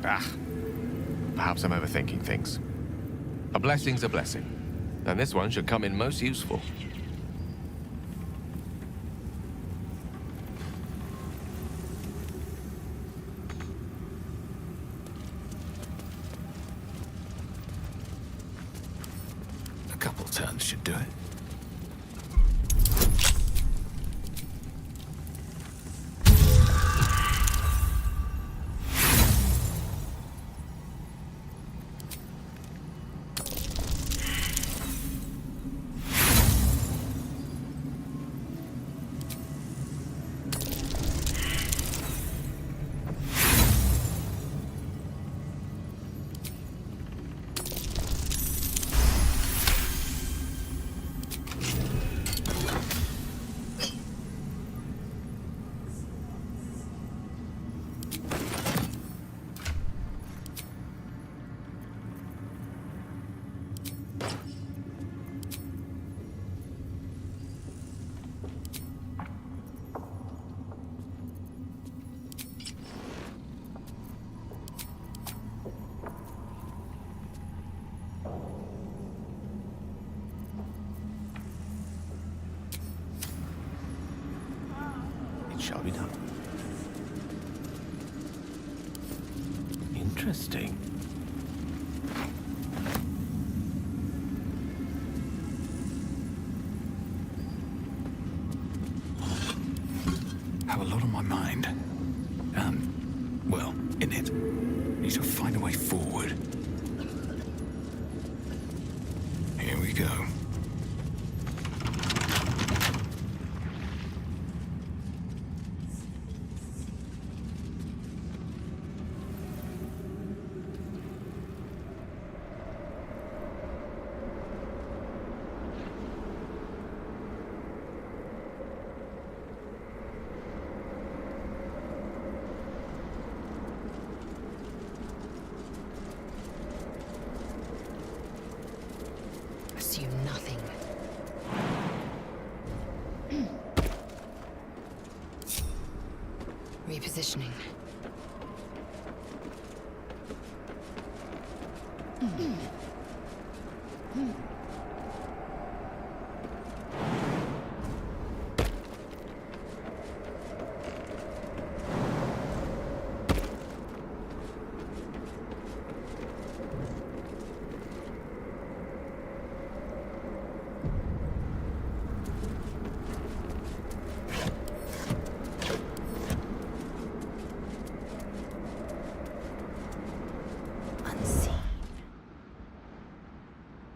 Perhaps I'm overthinking things. A blessing's a blessing, and this one should come in most useful. Turns should do it. Shall be done. Interesting. Have a lot on my mind. Well, in it. Need to find a way forward. Here we go. Assume nothing. repositioning.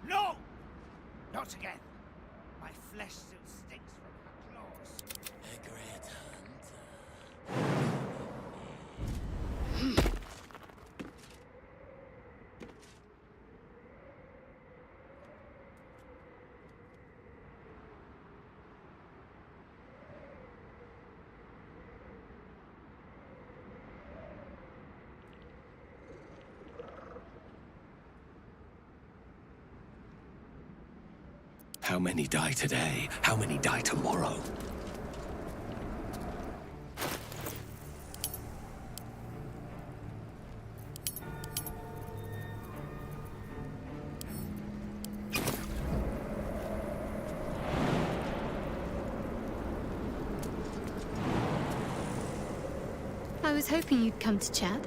No! Not again. My flesh still stinks from her claws. A great How many die today? How many die tomorrow? I was hoping you'd come to chat.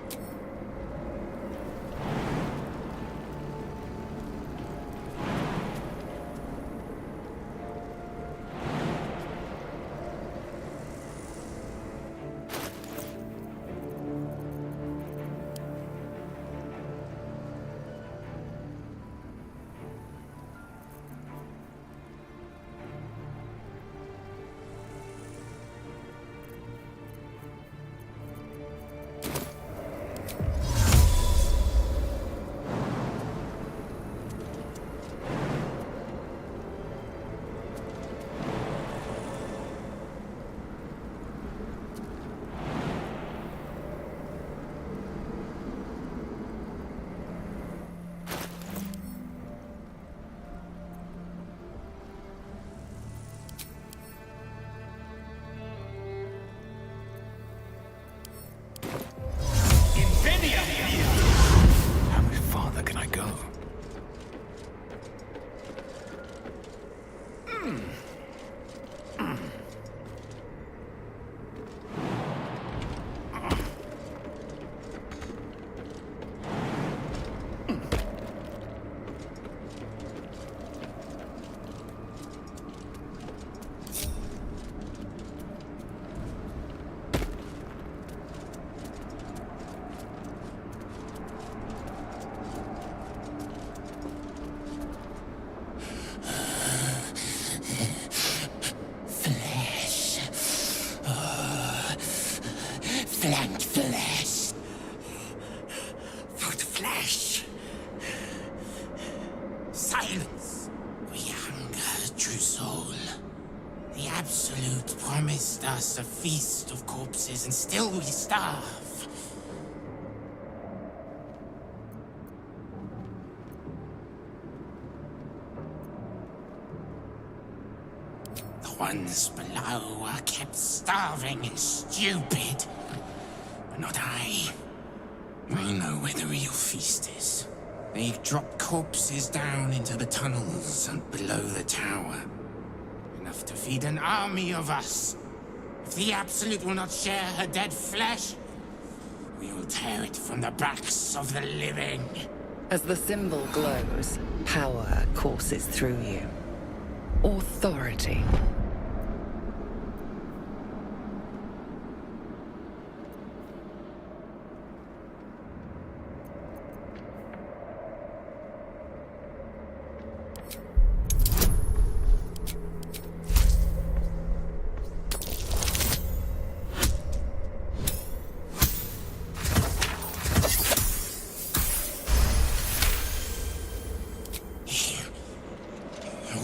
How much farther can I go? Flank flesh. Foot flesh. Silence. We hunger, true soul. The Absolute promised us a feast of corpses, and still we starve. The ones below are kept starving and stupid. But not I. I know where the real feast is. They've dropped corpses down into the tunnels and below the tower. Enough to feed an army of us. If the Absolute will not share her dead flesh, we will tear it from the backs of the living. As the symbol glows, power courses through you. Authority.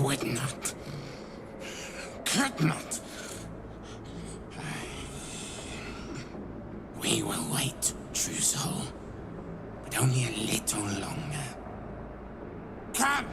Would not. Could not. We will wait, true soul. But only a little longer. Come!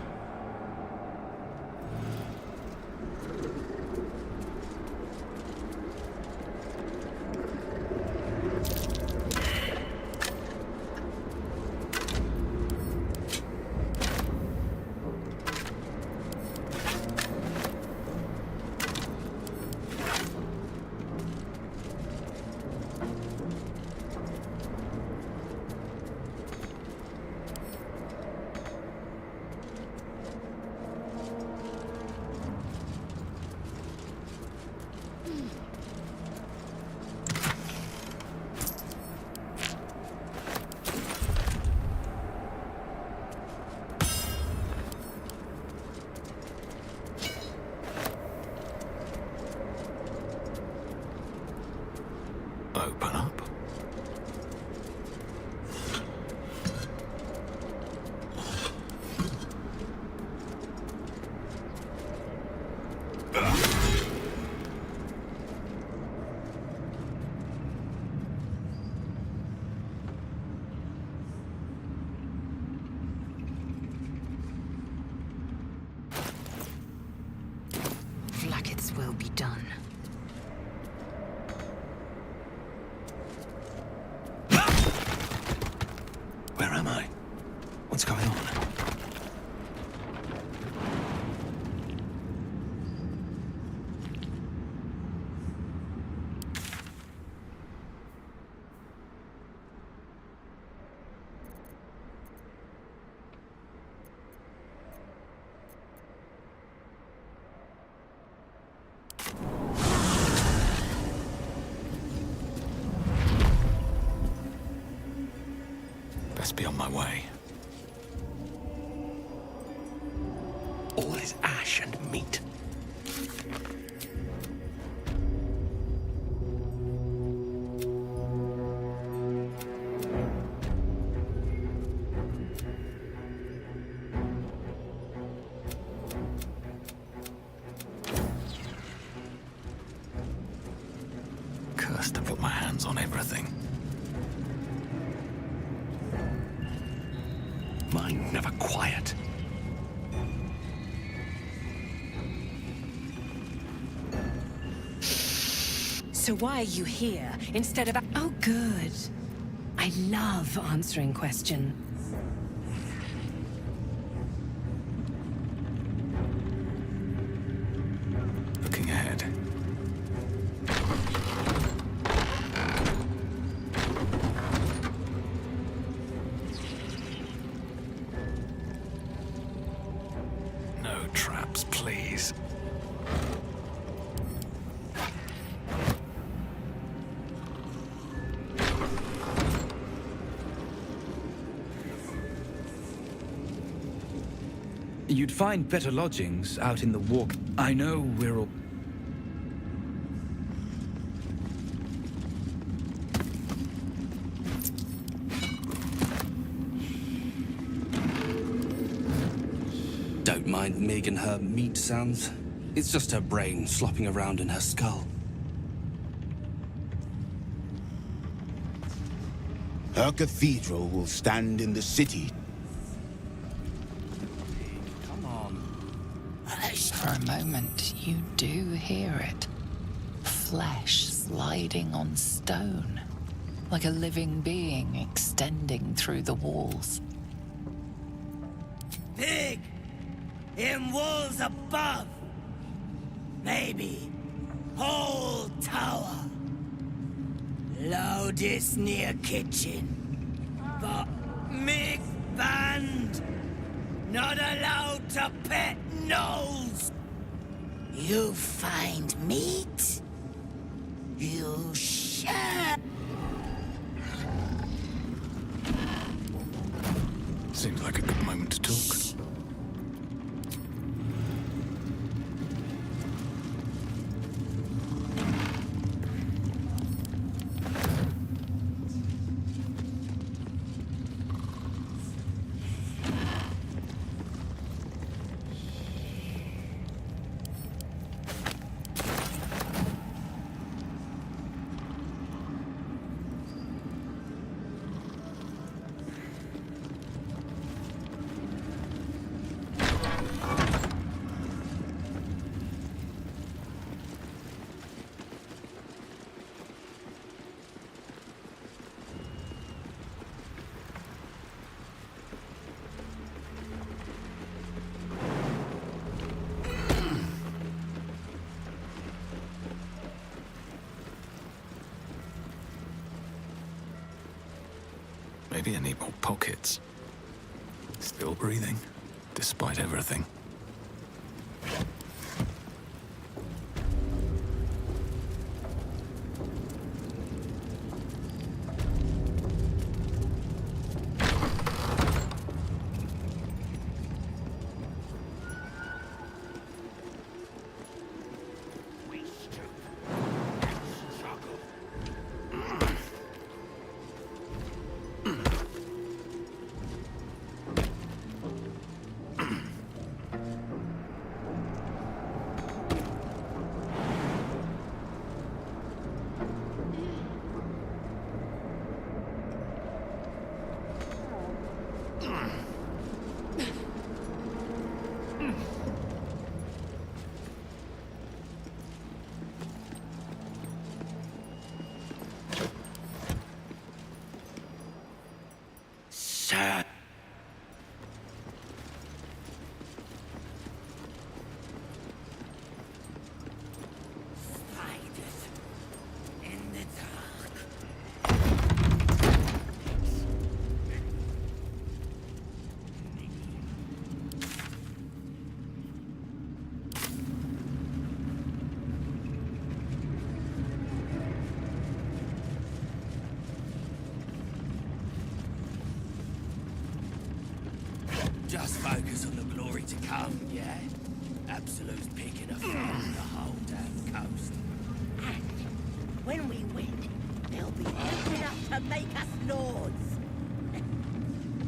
Vlaakith's will be done. Where am I? What's going on? Best be on my way. All this ash and meat. Cursed to put my hands on everything. Mind never quiet. So why are you here instead of... Oh, good. I love answering questions. Looking ahead. No traps, please. You'd find better lodgings out in the walk. I know we're all... Don't mind Mig and her meat sounds. It's just her brain slopping around in her skull. Her cathedral will stand in the city. For a moment, you do hear it. Flesh sliding on stone, like a living being extending through the walls. Pig! In walls above! Maybe whole tower. Loudest near kitchen. But Mig banned. Not allowed to pet gnolls. You find meat? You share. Seems like a good moment to talk. Maybe I need more pockets. Still breathing, despite everything. focus on the glory to come, yeah? Absolute's picking a fight on the whole damn coast. And when we win, they'll be old enough to make us lords.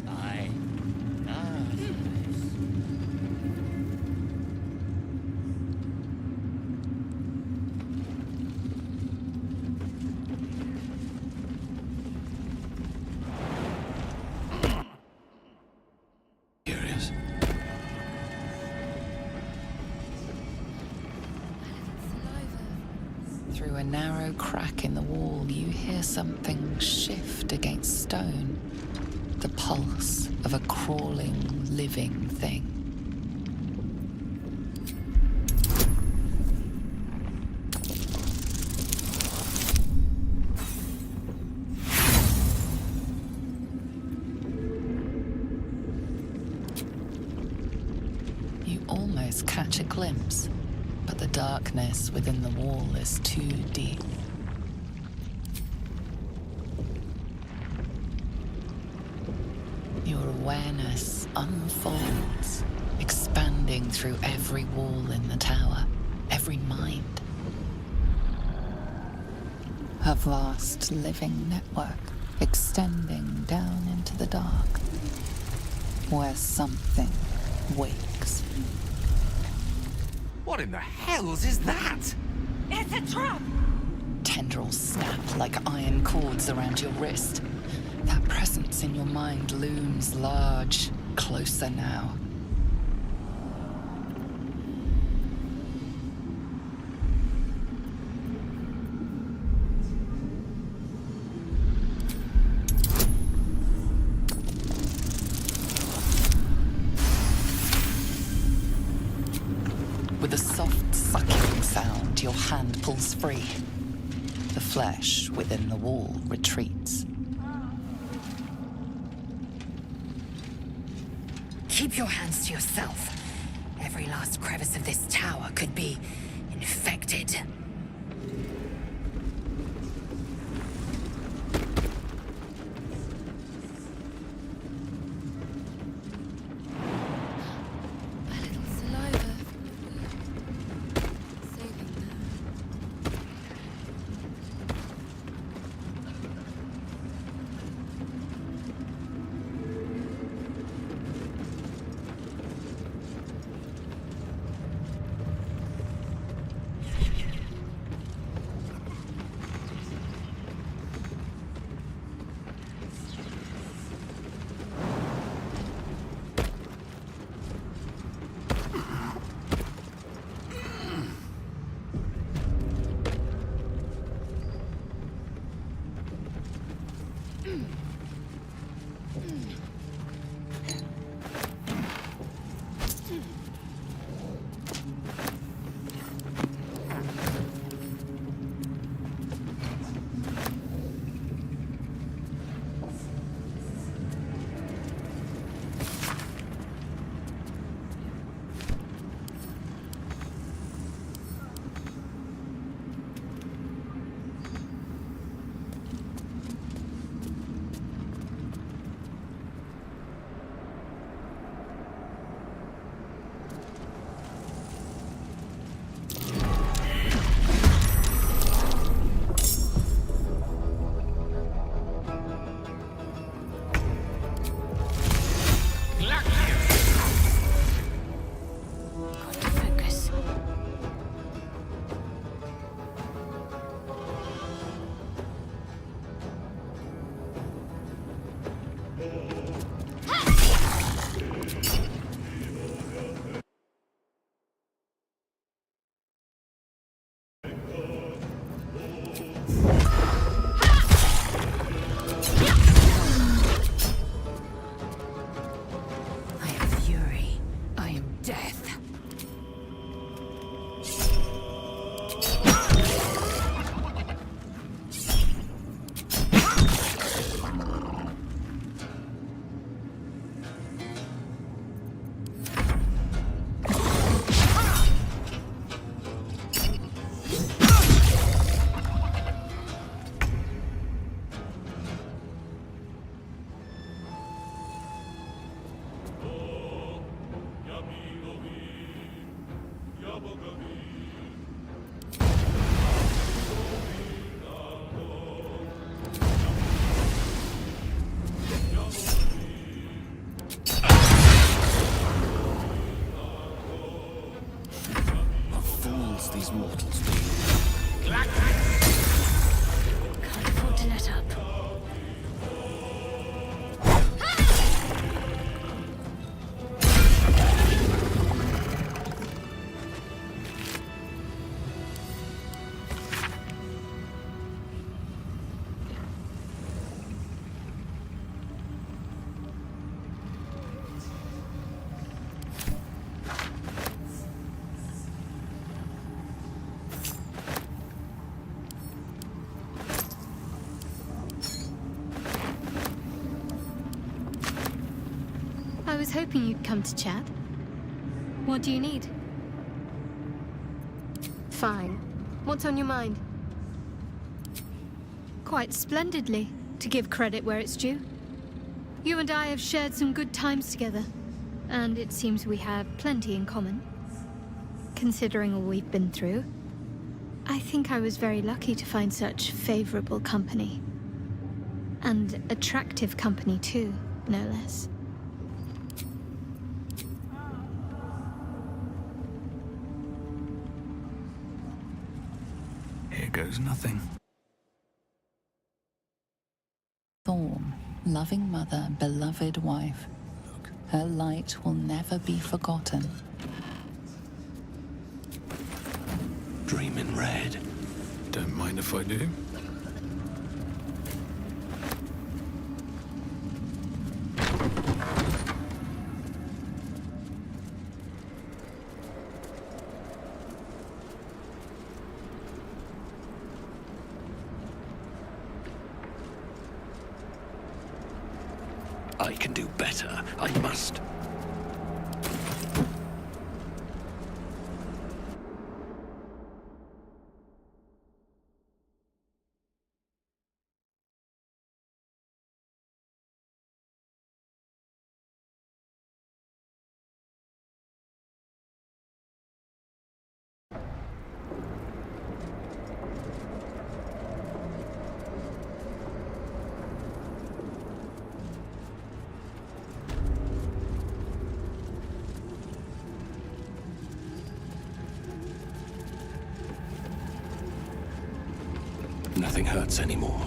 Aye. Curious. Through a narrow crack in the wall, you hear something shift against stone. The pulse of a crawling, living thing. You almost catch a glimpse, but the darkness within the wall is too deep. Your awareness unfolds, expanding through every wall in the tower, every mind. A vast living network extending down into the dark, where something wakes. What in the hells is that? It's a trap! Tendrils snap like iron cords around your wrist. That presence in your mind looms large, closer now. With a soft sucking sound, your hand pulls free. The flesh within the wall retreats. Keep your hands to yourself. Every last crevice of this tower could be infected. must these mortals be? Can't afford to let up. I was hoping you'd come to chat. What do you need? Fine. What's on your mind? Quite splendidly, to give credit where it's due. You and I have shared some good times together, and it seems we have plenty in common. Considering all we've been through, I think I was very lucky to find such favorable company. And attractive company too, no less. Here goes nothing. Thorn, loving mother, beloved wife. Her light will never be forgotten. Dream in red. Don't mind if I do. I can do better. I must. Nothing hurts anymore.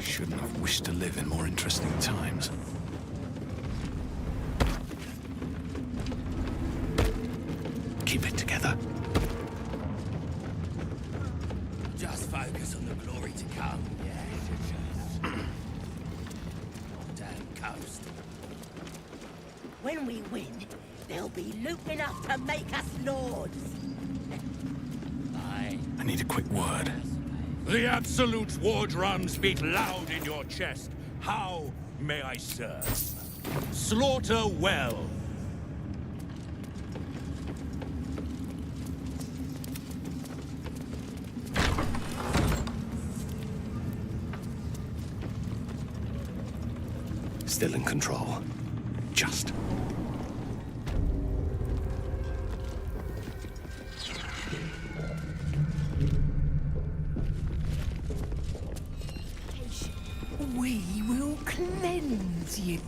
Shouldn't have wished to live in more interesting times. Keep it together. Just focus on the glory to come, yeah. Damn coast. When we win, there'll be loot enough to make us lords. I need a quick word. The Absolute's war drums beat loud in your chest. How may I serve? Slaughter well. Still in control. Just. We will cleanse you.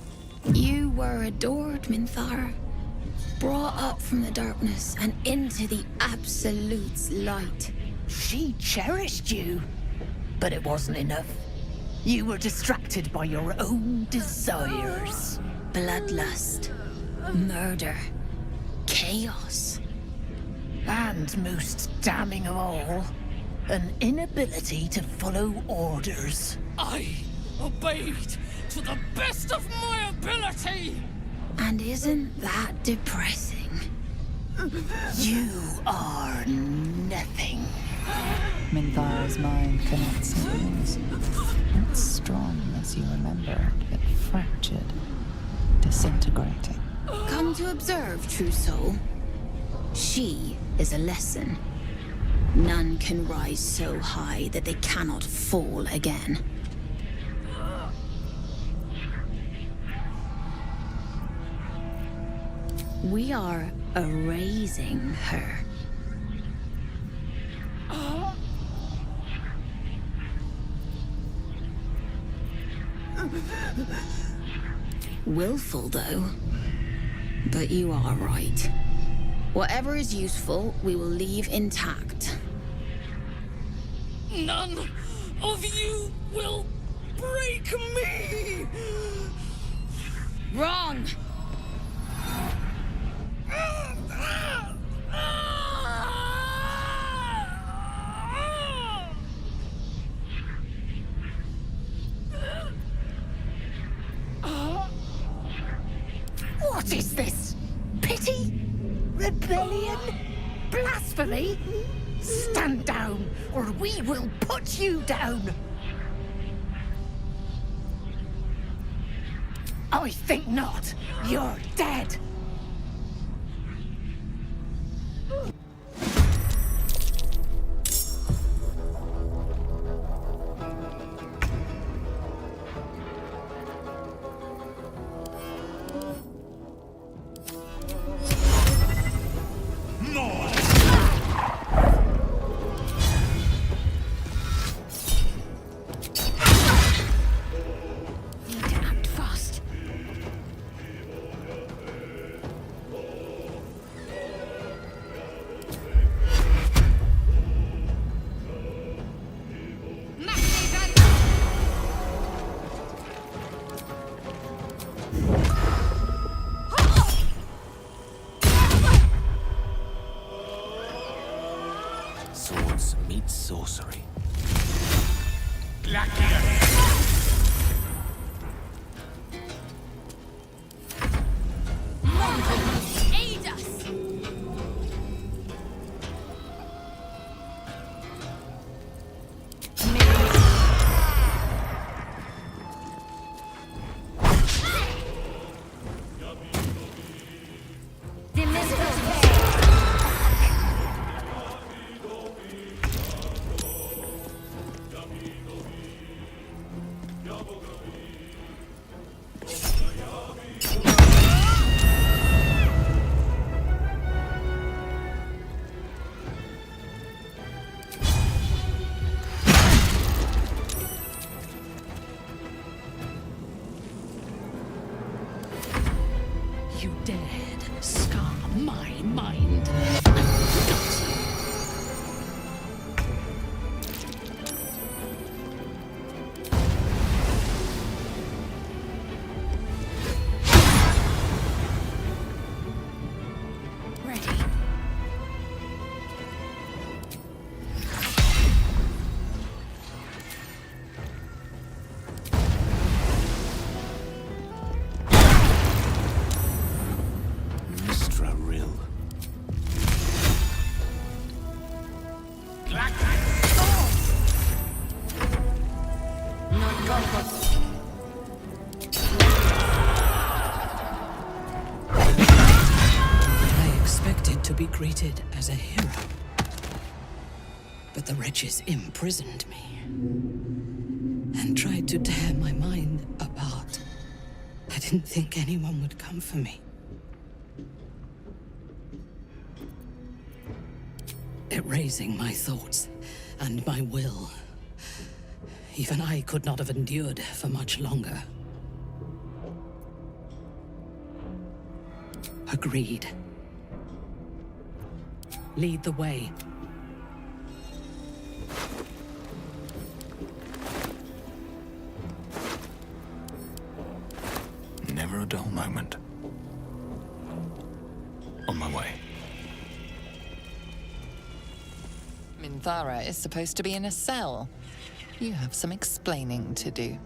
You were adored, Minthar. Brought up from the darkness and into the Absolute's light. She cherished you, but it wasn't enough. You were distracted by your own desires. Bloodlust, murder, chaos. And most damning of all, an inability to follow orders. I obeyed to the best of my ability! And isn't that depressing? You are nothing. Minthar's mind connects wounds. Not strong as you remember, but fractured, disintegrating. Come to observe, true soul. She is a lesson. None can rise so high that they cannot fall again. We are erasing her. Willful, though. But you are right. Whatever is useful, we will leave intact. None of you will break me! Wrong! What is this? Pity? Rebellion? Blasphemy? Stand down, or we will put you down! I think not. You're dead. Swords meet sorcery. Aid us! You dared scar my mind. Ready. Mistra Rill. I expected to be greeted as a hero. But the wretches imprisoned me and tried to tear my mind apart. I didn't think anyone would come for me. Erasing my thoughts and my will. Even I could not have endured for much longer. Agreed. Lead the way. Never a dull moment. On my way. Minthara is supposed to be in a cell. You have some explaining to do.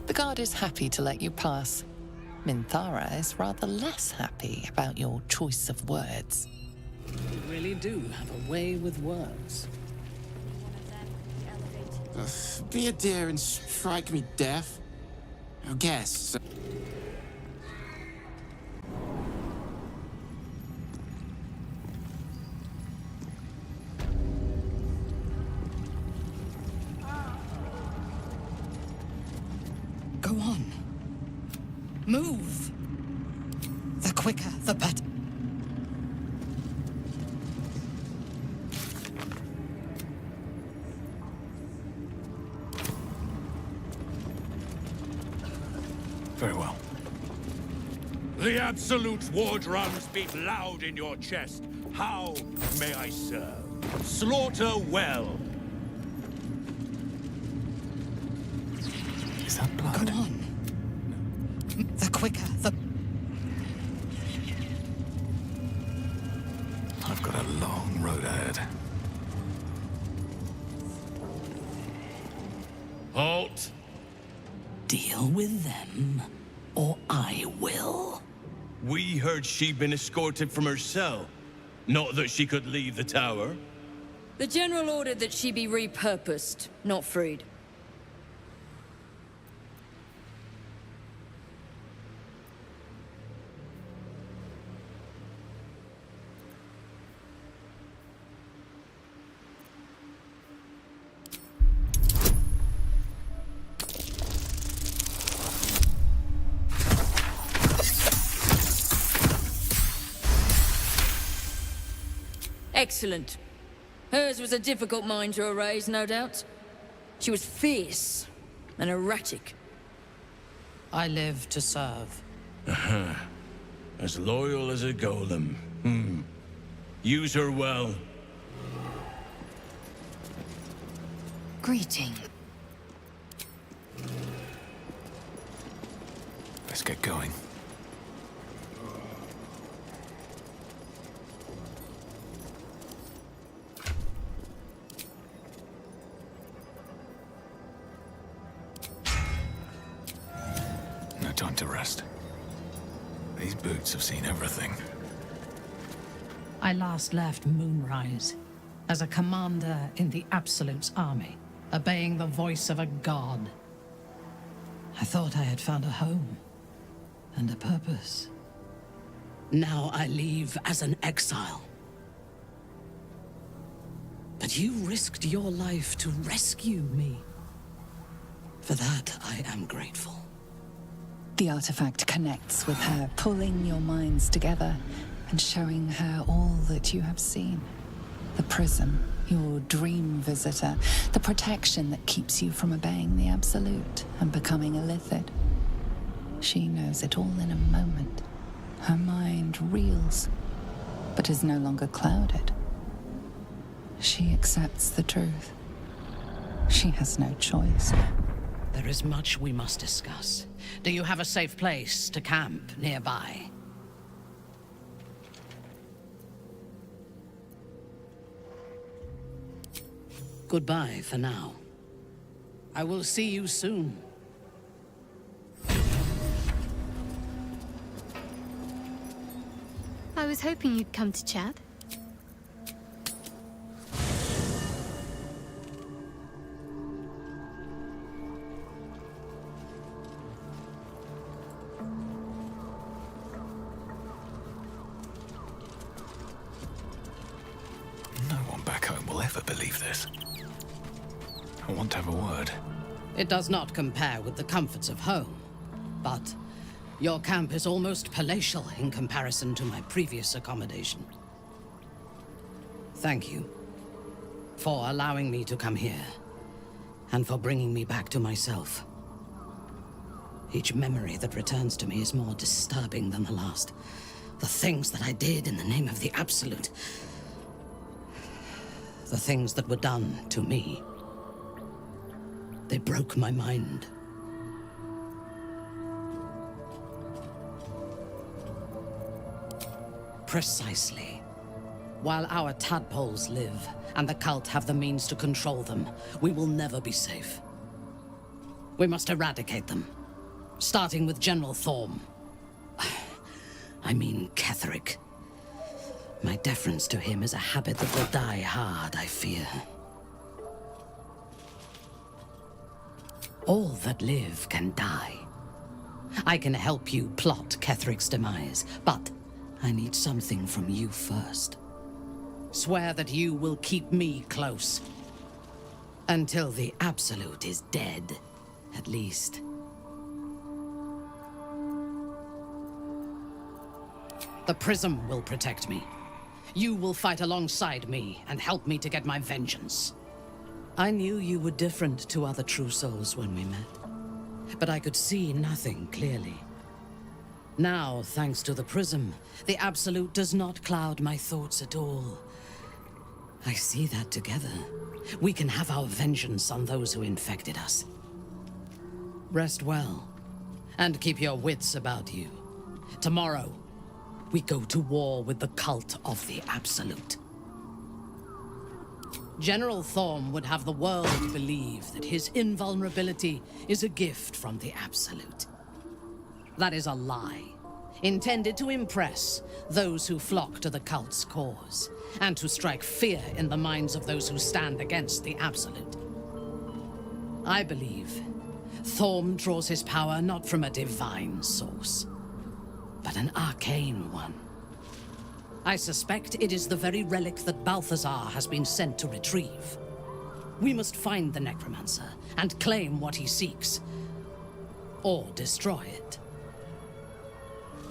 The guard is happy to let you pass. Minthara is rather less happy about your choice of words. You really do have a way with words. Be a dear and strike me deaf. I guess. Go on. Move. The quicker, the better. Very well. The Absolute's war drums beat loud in your chest. How may I serve? Slaughter well. Is that blood? Go on. The quicker, the... I've got a long road ahead. Halt! Deal with them, or I will. We heard she'd been escorted from her cell. Not that she could leave the tower. The General ordered that she be repurposed, not freed. Excellent. Hers was a difficult mind to erase, no doubt. She was fierce and erratic. I live to serve. As loyal as a golem. Use her well. Greeting. Let's get going. No time to rest. These boots have seen everything. I last left Moonrise as a commander in the Absolute's army, obeying the voice of a god. I thought I had found a home and a purpose. Now I leave as an exile. But you risked your life to rescue me. For that, I am grateful. The artifact connects with her, pulling your minds together and showing her all that you have seen. The prism, your dream visitor, the protection that keeps you from obeying the Absolute and becoming a Lithid. She knows it all in a moment. Her mind reels, but is no longer clouded. She accepts the truth. She has no choice. There is much we must discuss. Do you have a safe place to camp nearby? Goodbye for now. I will see you soon. I was hoping you'd come to chat. No one back home will ever believe this. I want to have a word. It does not compare with the comforts of home, but your camp is almost palatial in comparison to my previous accommodation. Thank you for allowing me to come here, and for bringing me back to myself. Each memory that returns to me is more disturbing than the last. The things that I did in the name of the Absolute. The things that were done to me. They broke my mind. Precisely. While our tadpoles live, and the cult have the means to control them, we will never be safe. We must eradicate them. Starting with General Thorm. I mean Ketheric. My deference to him is a habit that will die hard, I fear. All that live can die. I can help you plot Kethric's demise, but I need something from you first. Swear that you will keep me close. Until the Absolute is dead, at least. The Prism will protect me. You will fight alongside me and help me to get my vengeance. I knew you were different to other true souls when we met, but I could see nothing clearly. Now, thanks to the Prism, the Absolute does not cloud my thoughts at all. I see that together, we can have our vengeance on those who infected us. Rest well, and keep your wits about you. Tomorrow, we go to war with the cult of the Absolute. General Thorm would have the world believe that his invulnerability is a gift from the Absolute. That is a lie, intended to impress those who flock to the cult's cause, and to strike fear in the minds of those who stand against the Absolute. I believe Thorm draws his power not from a divine source, but an arcane one. I suspect it is the very relic that Balthazar has been sent to retrieve. We must find the necromancer and claim what he seeks, or destroy it.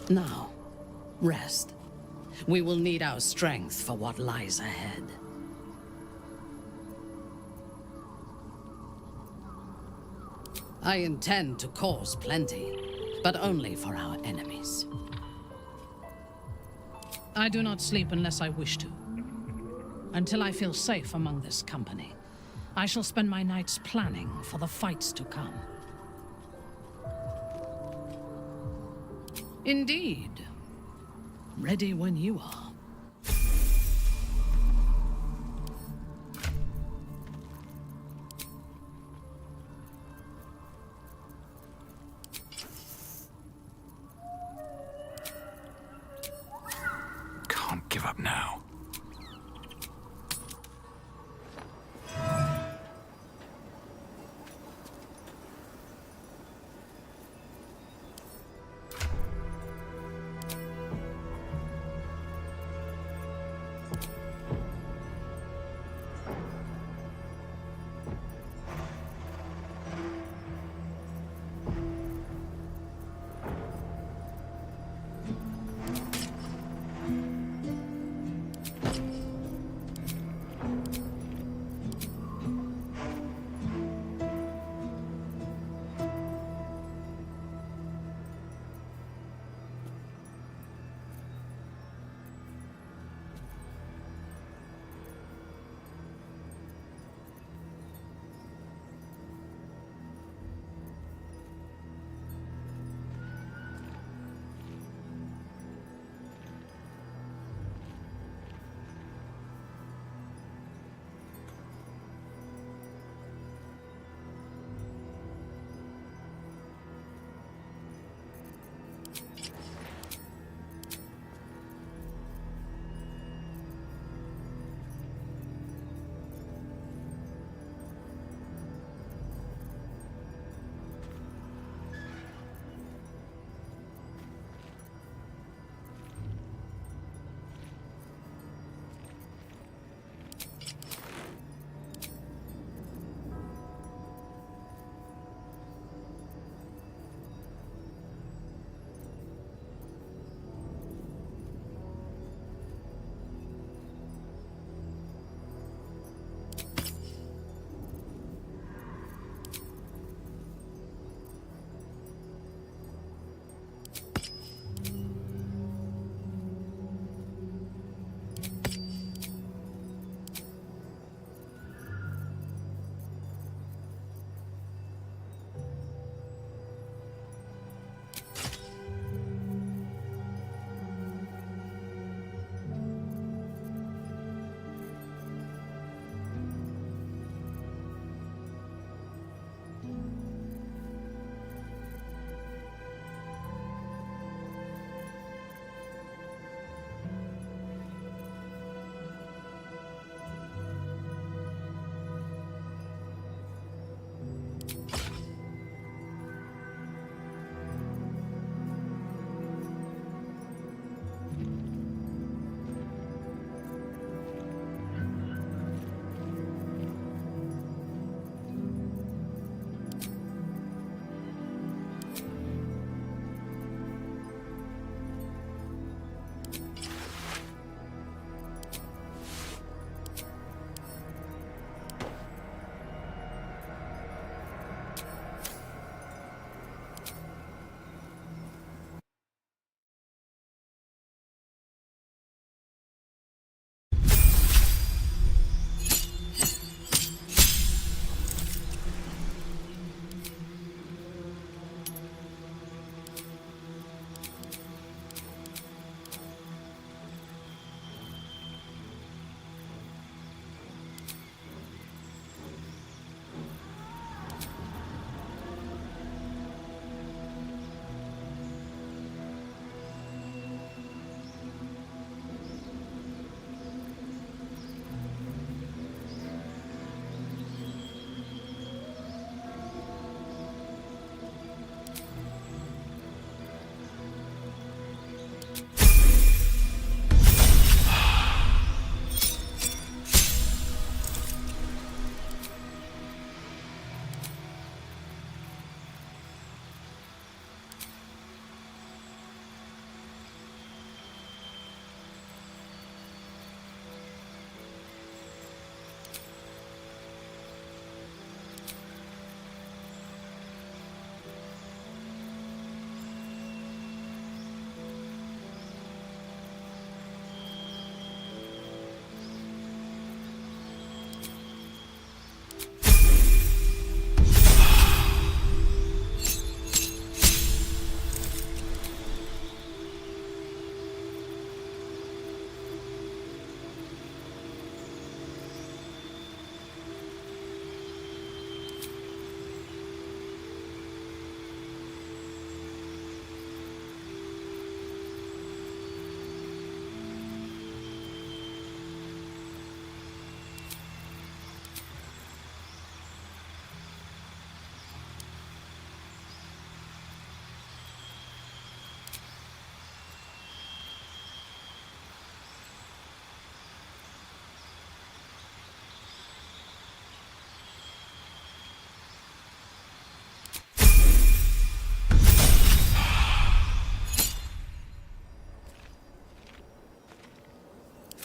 Now, rest. We will need our strength for what lies ahead. I intend to cause plenty, but only for our enemies. I do not sleep unless I wish to. Until I feel safe among this company, I shall spend my nights planning for the fights to come. Indeed. Ready when you are. Can't give up now.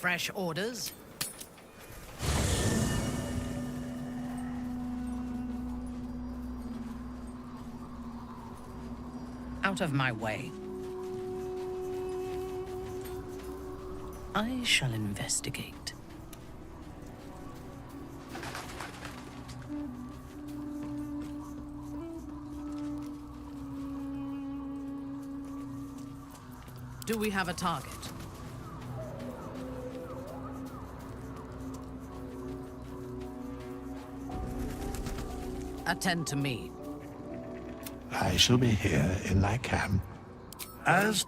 fresh orders? Out of my way. I shall investigate. Do we have a target? Attend to me. I shall be here in thy camp. As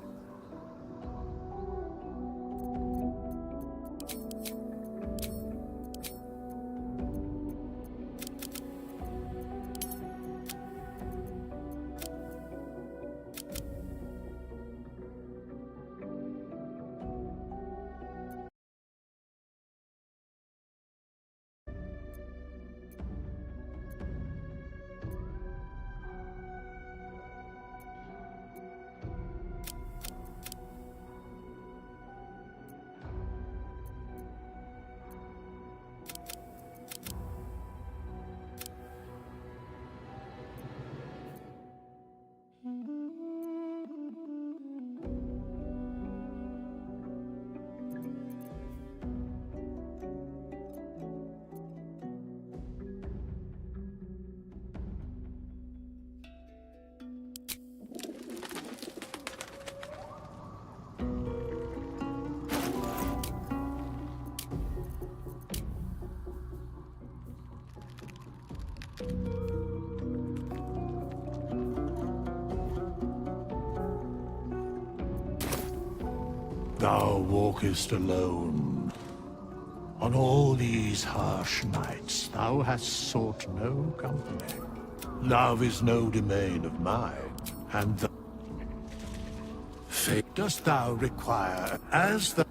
thou walkest alone. On all these harsh nights, thou hast sought no company. Love is no domain of mine, and the fate dost thou require as the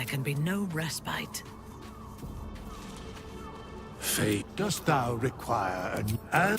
there can be no respite. Fate, dost thou require an...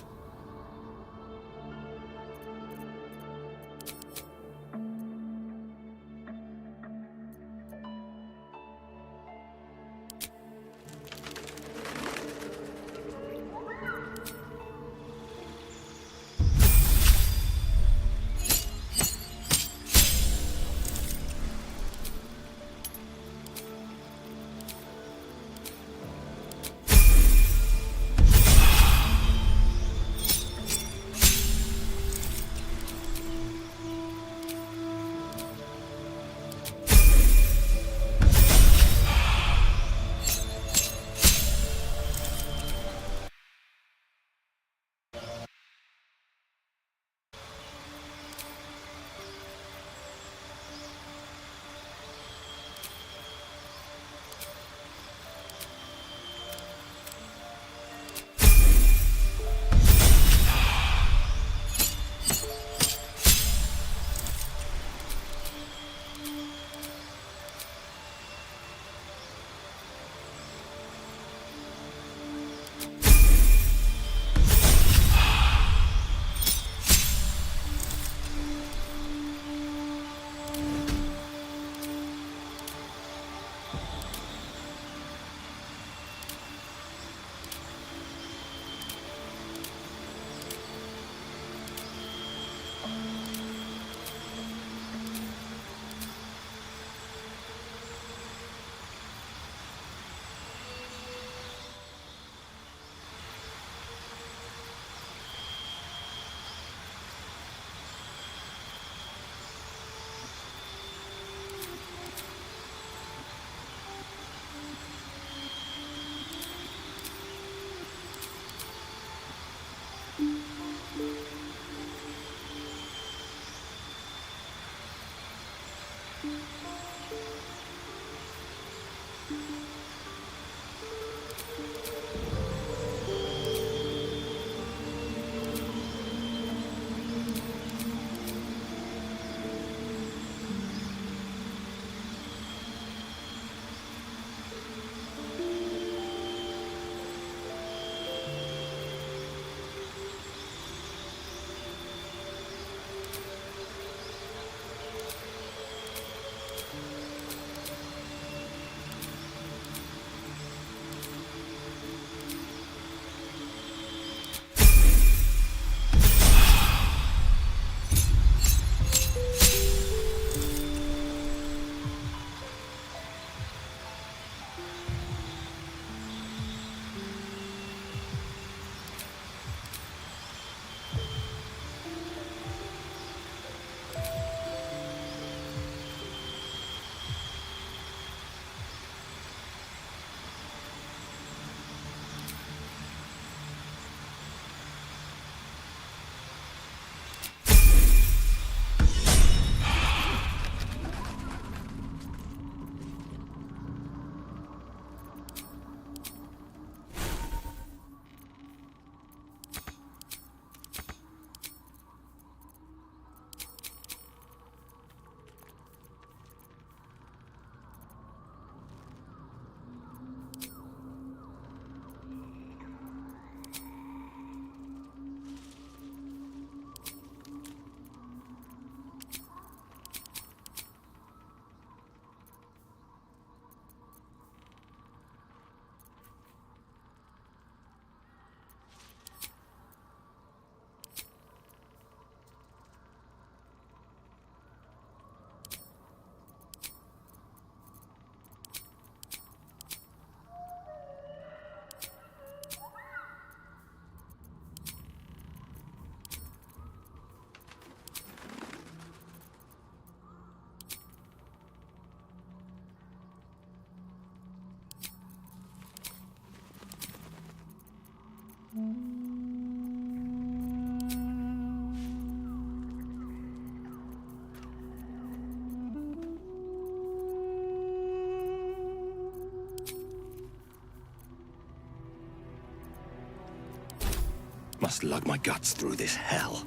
Must lug my guts through this hell.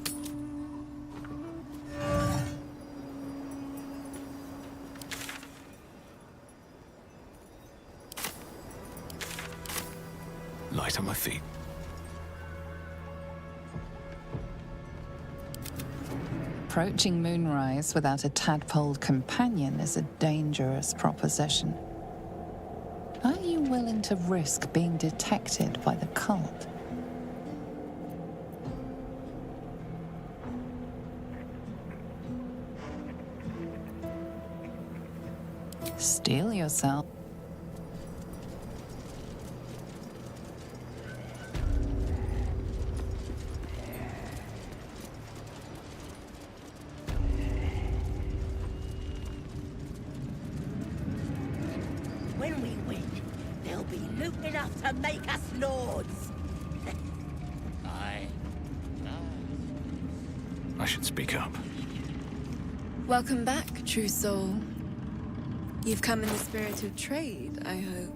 Light on my feet. Approaching Moonrise without a tadpole companion is a dangerous proposition. Are you willing to risk being detected by the cult? Steel yourself. When we win, there'll be loot enough to make us lords. I should speak up. Welcome back, true soul. You've come in the spirit of trade, I hope.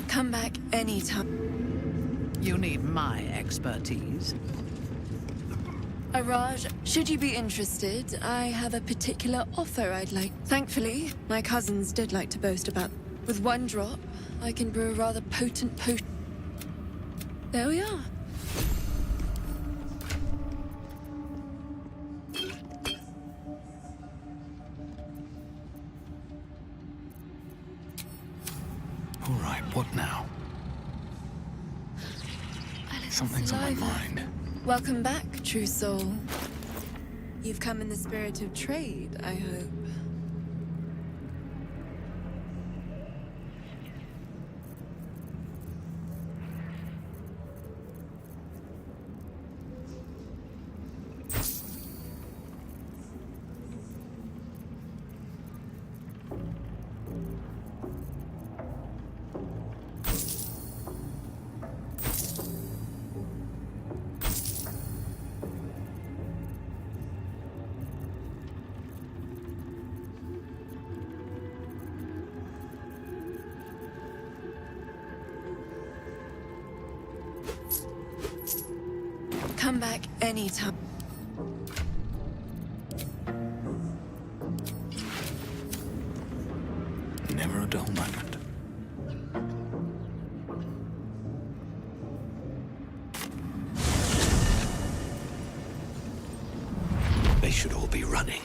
Come back anytime. You need my expertise. Araj, should you be interested, I have a particular offer I'd like. Thankfully, my cousins did like to boast about. With one drop, I can brew a rather potent potion. There we are. All right, what now? Something's on my mind. Welcome back, true soul. You've come in the spirit of trade, I hope. Come back anytime. Never a dull moment. They should all be running.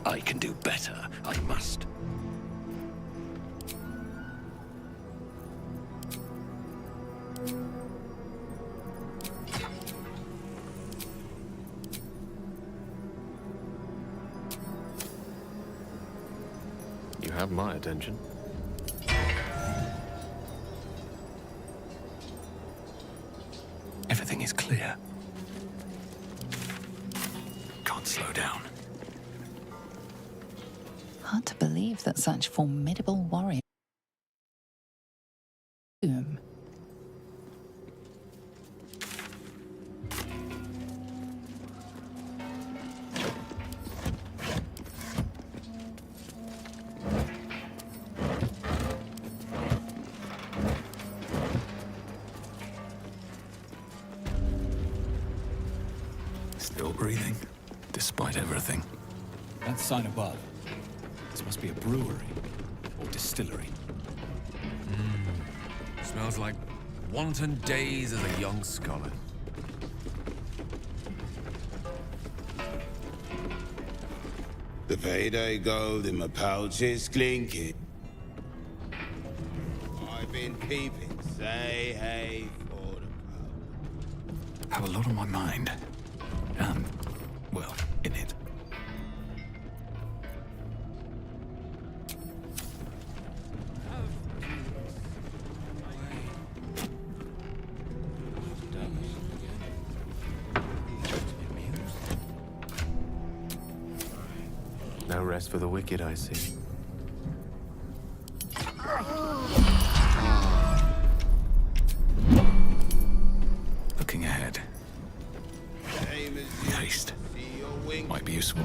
I can do better. I must. You have my attention. Everything is clear. Can't slow down. Hard to believe that such formidable warriors. Still breathing, despite everything. That sign above. This must be a brewery or distillery. Smells like wanton days as a young scholar. The payday gold in my pouch is clinking. I've been peeping, say hey for the Have a lot on my mind. Well, in it. No rest for the wicked, I see. Looking ahead. Haste. Might be useful.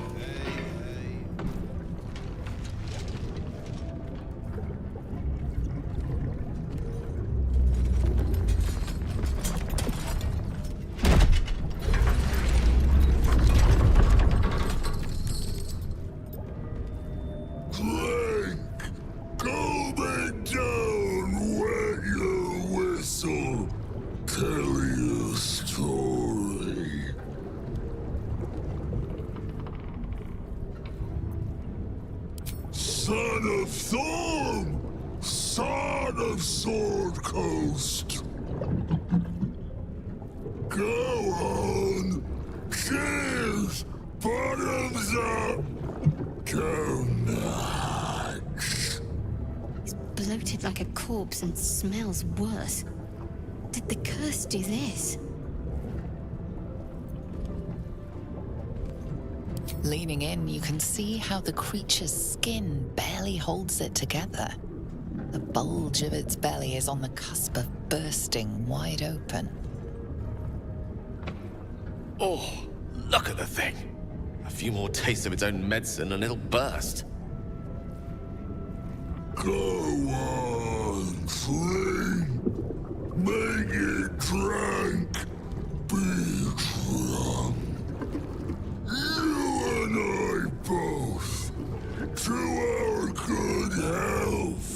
Son of Thorn! Son of Sword Coast! Go on! Cheers! Bottoms up! Go nuts! He's bloated like a corpse and smells worse. Did the curse do this? Leaning in, you can see how the creature's skin barely holds it together. The bulge of its belly is on the cusp of bursting wide open. Oh, look at the thing. A few more tastes of its own medicine and it'll burst. Go on, friend. Make it drunk. Be drunk. You and I both. To our good health.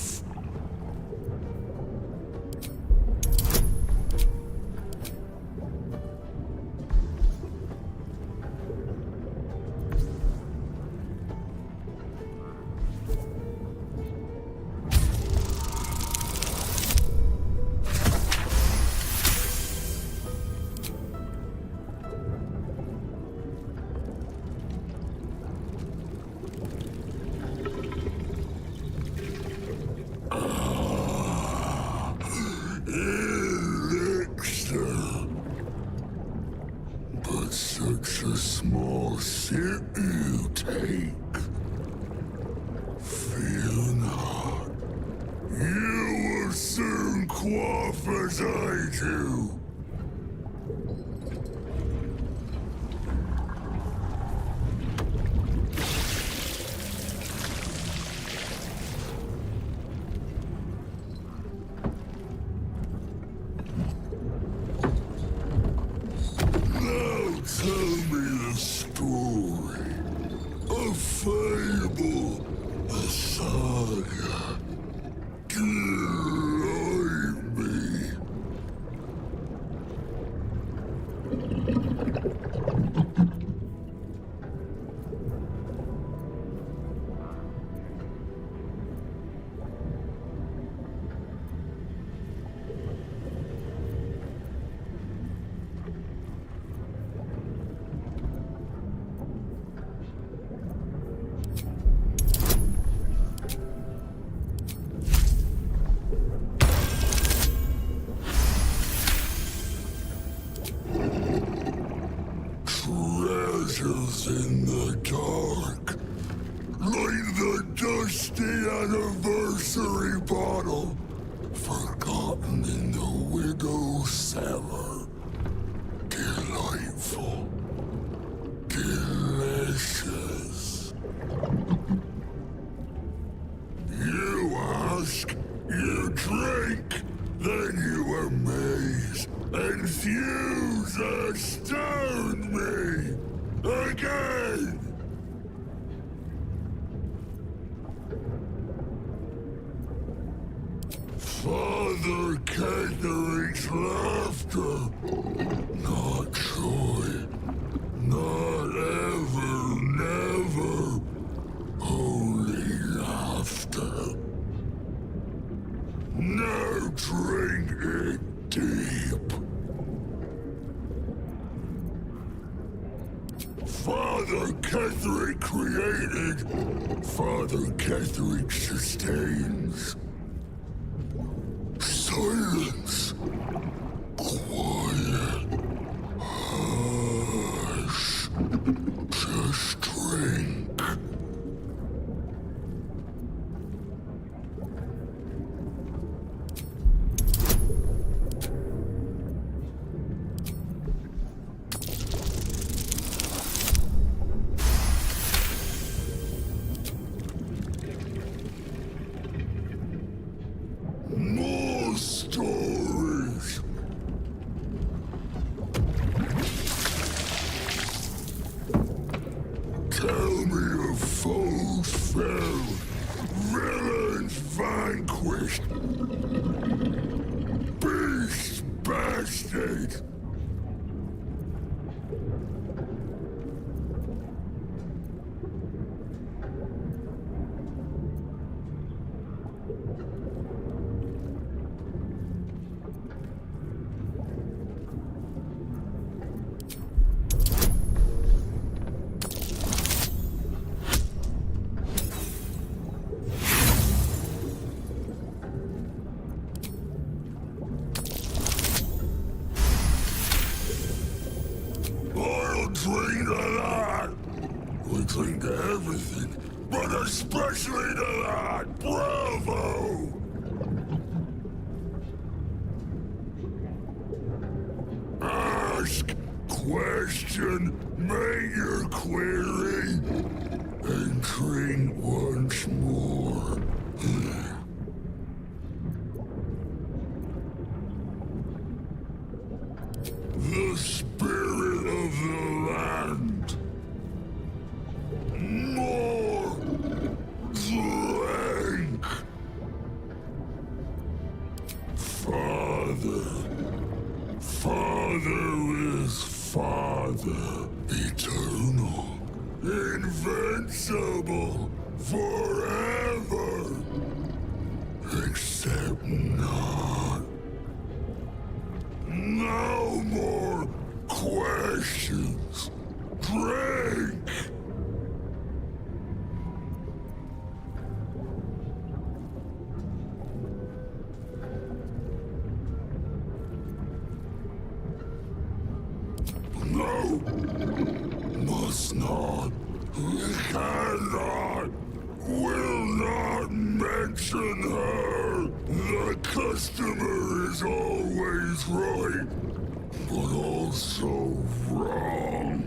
Such a small sip you take. Fear not. You will soon quaff as I do. Tell me the story. A fable. A saga. Delight me. Treasures in the dark, like the dusty anniversary bottle, forgotten in the widow's cellar. Delightful. Delicious. You ask, you drink, then you amaze, infuse, astound me! Again! Father Ketherick created, Father Ketherick sustains. Silence. Quiet. Hush. Just drink. More stories. Tell me of foes fell, villains vanquished, beasts bastard. I'll drink to that. We drink to everything, but especially to that. Bravo! Ask, question, make your query, and drink once more. The spirit of the land. More drink. Father. Father is Father. Eternal. Invincible. Forever. Except not. No more questions. Drink! No! Must not. Cannot. Will not mention her. The customer is always right, but also wrong.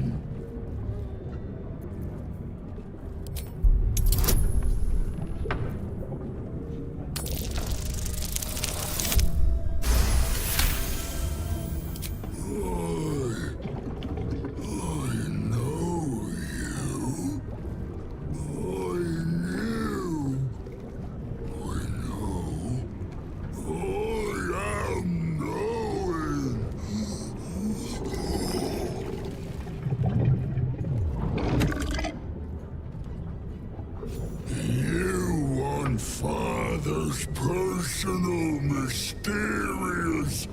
Father's personal, mysterious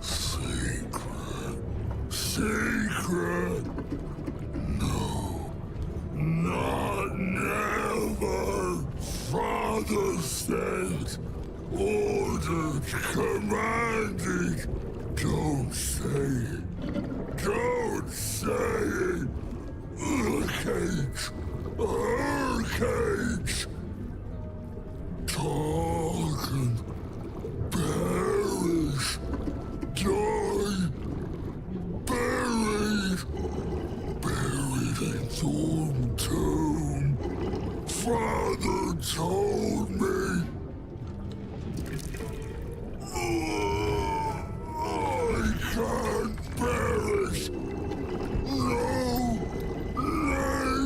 secret. Secret? No. Not never. Father says, ordered, commanded. Don't say it. Don't say it. The cage. Her cage. Talk and perish, die, buried, buried in Thorn Tomb. Father told me. I can't perish. No, nay,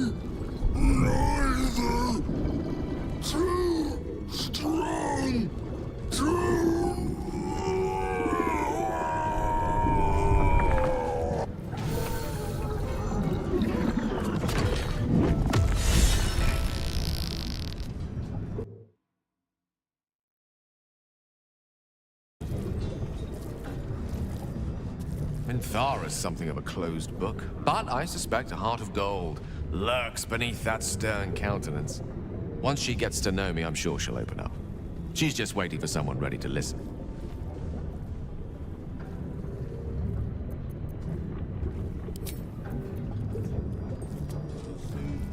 neither. Too strong. Minthara's something of a closed book, but I suspect a heart of gold lurks beneath that stern countenance. Once she gets to know me, I'm sure she'll open up. She's just waiting for someone ready to listen.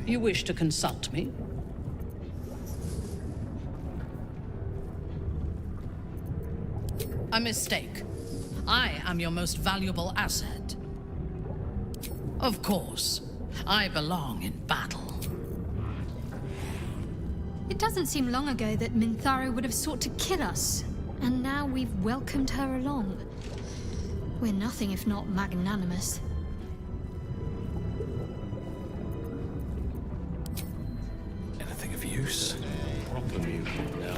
You wish to consult me? A mistake. I am your most valuable asset. Of course, I belong in battle. It doesn't seem long ago that Minthara would have sought to kill us, and now we've welcomed her along. We're nothing if not magnanimous. Anything of use? Proper mutant now.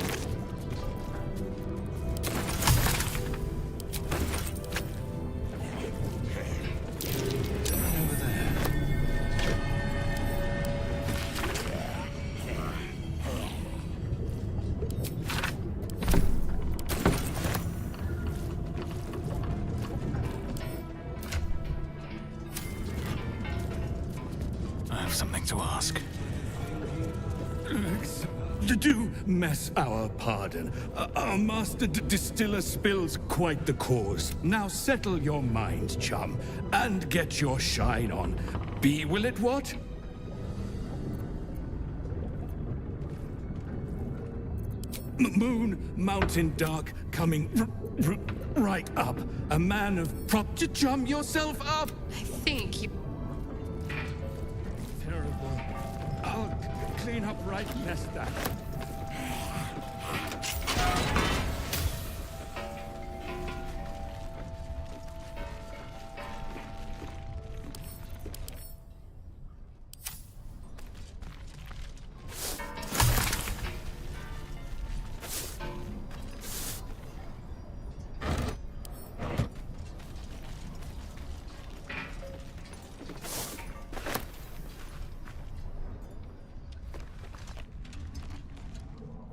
Something to ask. Do mess our pardon. Our master distiller spills quite the cause. Now settle your mind, chum, and get your shine on. Be will it what? Moon, mountain dark, coming right up. A man of prop to chum yourself up. I think you... Terrible. I'll clean up right past that.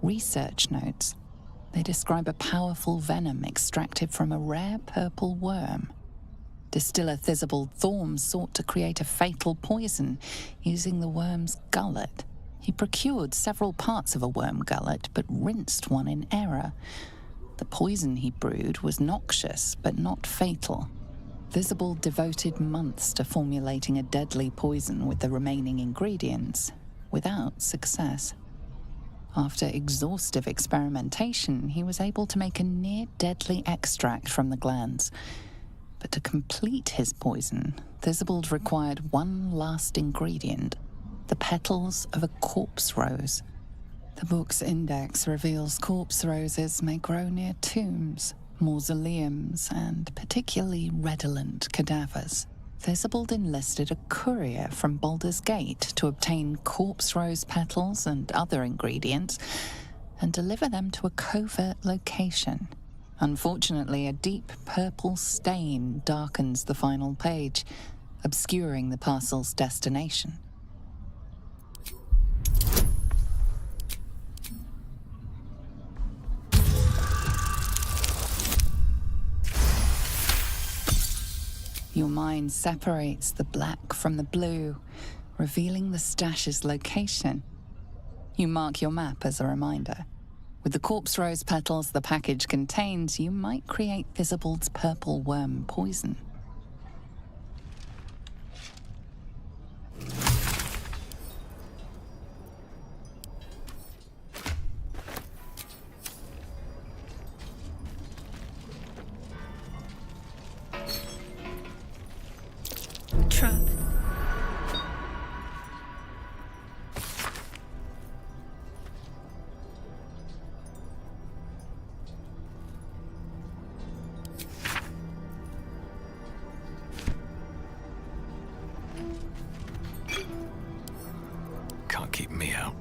Research notes. They describe a powerful venom extracted from a rare purple worm. Distiller Thisbald Thorm sought to create a fatal poison using the worm's gullet. He procured several parts of a worm gullet, but rinsed one in error. The poison he brewed was noxious, but not fatal. Thisbald devoted months to formulating a deadly poison with the remaining ingredients, without success. After exhaustive experimentation, he was able to make a near-deadly extract from the glands. But to complete his poison, Thisbald required one last ingredient, the petals of a corpse rose. The book's index reveals corpse roses may grow near tombs, mausoleums, and particularly redolent cadavers. Thisbald enlisted a courier from Baldur's Gate to obtain corpse rose petals and other ingredients and deliver them to a covert location. Unfortunately, a deep purple stain darkens the final page, obscuring the parcel's destination. Your mind separates the black from the blue, revealing the stash's location. You mark your map as a reminder. With the corpse rose petals the package contains, you might create Thisbald's purple worm poison. Trap. Can't keep me out.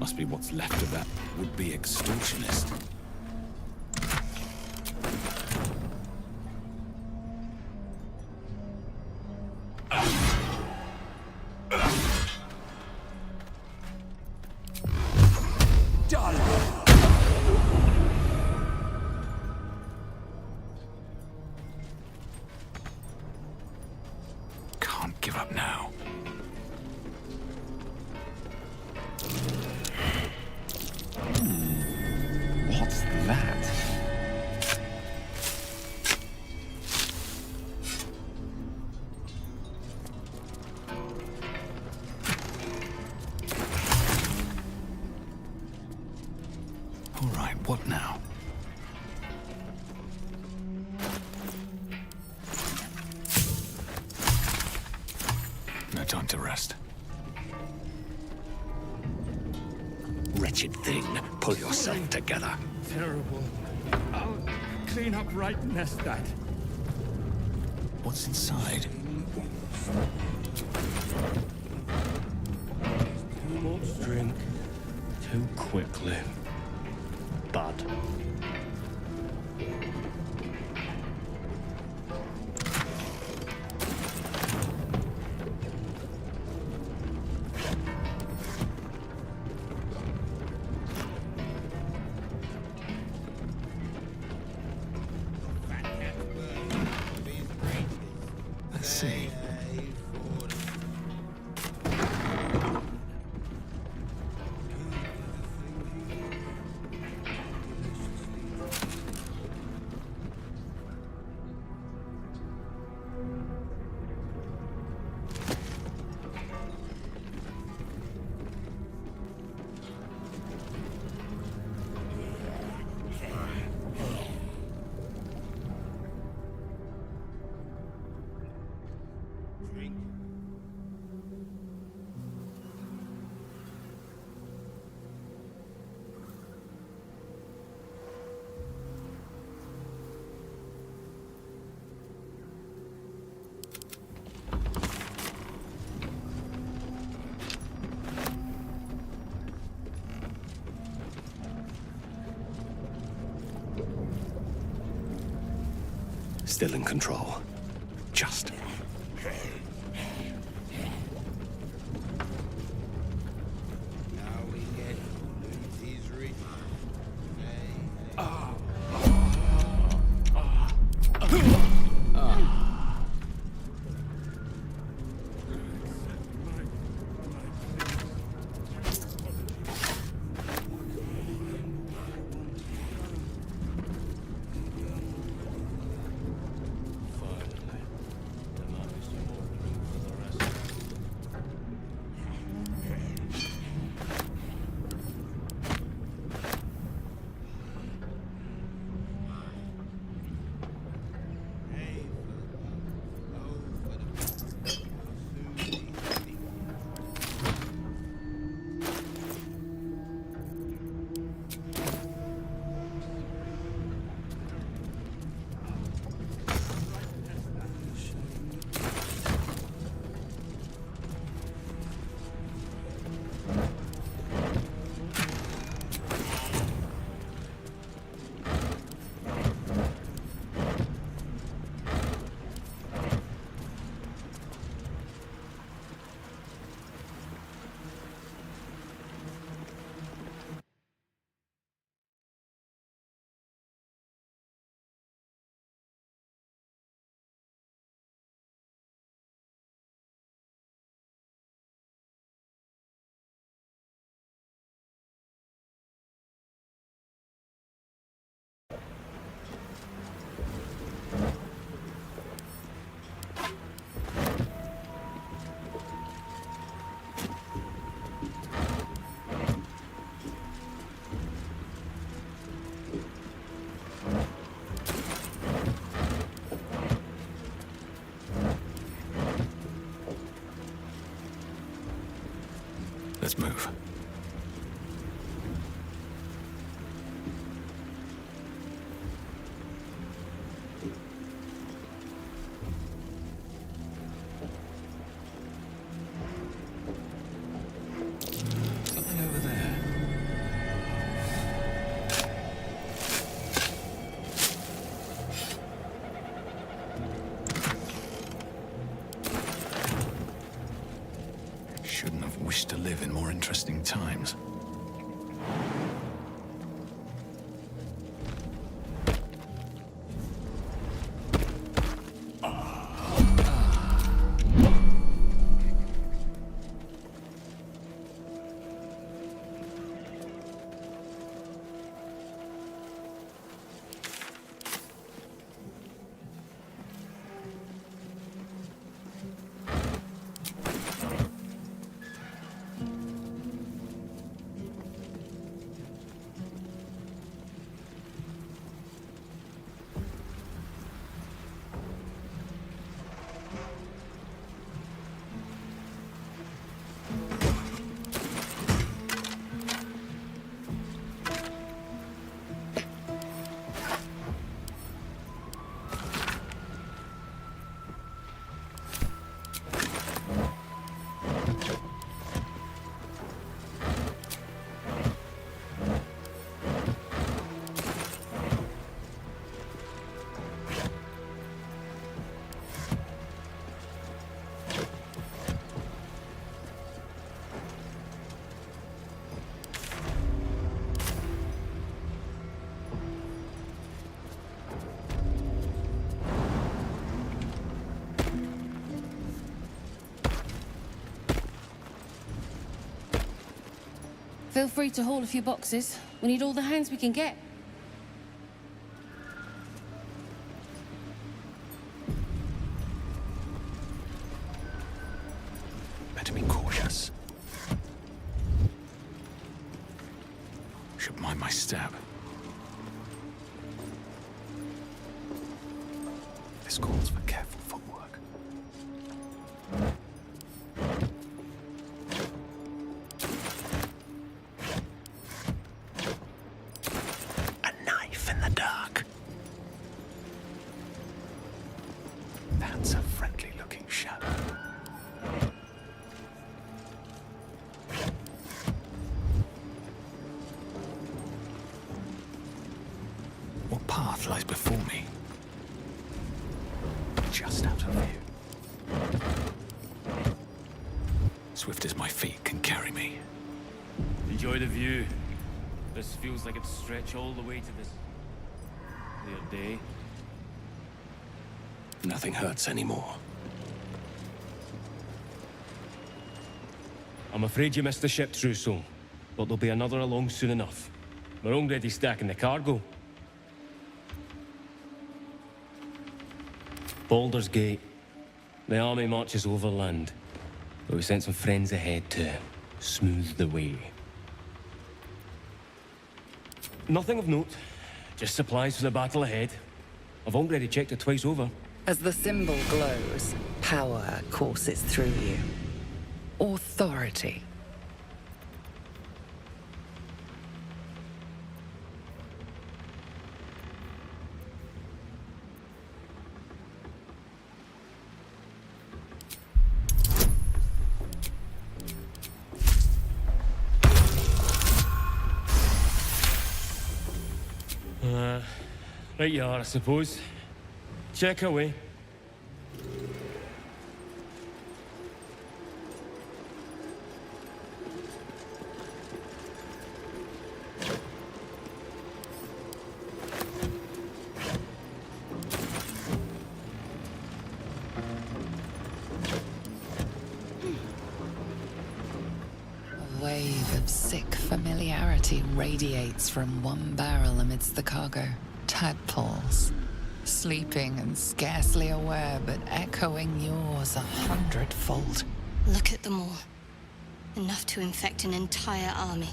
must be what's left of that would-be extortionist. Can't give up now. What's that? All right, what now? No time to rest. Wretched thing, pull yourself together. Terrible. I'll clean up right nest that. What's inside? Too much drink, too quickly. Bad. Let's see. Still in control. Just. Let's move. Something over there. wish to live in more interesting times. Feel free to haul a few boxes. We need all the hands we can get. Better be cautious. Should mind my step. This calls for careful footwork. That's a friendly-looking shadow. What path lies before me? Just out of view. Swift as my feet can carry me. Enjoy the view. This feels like it's stretched all the way to this clear day. Nothing hurts anymore. I'm afraid you missed the ship, Trousseau, but there'll be another along soon enough. We're already stacking the cargo. Baldur's Gate. The army marches overland, but we sent some friends ahead to smooth the way. Nothing of note, just supplies for the battle ahead. I've already checked it twice over. As the symbol glows, power courses through you. Authority. Right you are, I suppose. Check away. A wave of sick familiarity radiates from one barrel amidst the cargo. Tadpoles, sleeping and scarcely aware, but echoing yours 100-fold. Look at them all. Enough to infect an entire army.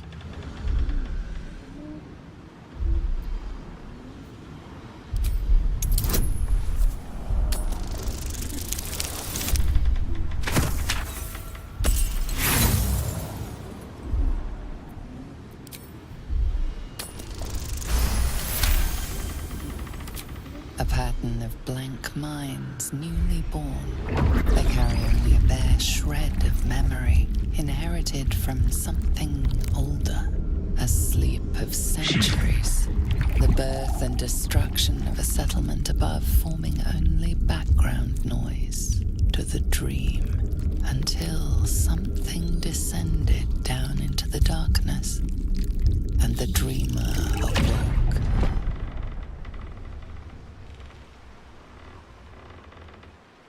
A pattern of blank minds newly born. They carry only a bare shred of memory, inherited from something older. A sleep of centuries. The birth and destruction of a settlement above forming only background noise to the dream until something descended down into the darkness, and the dreamer awoke.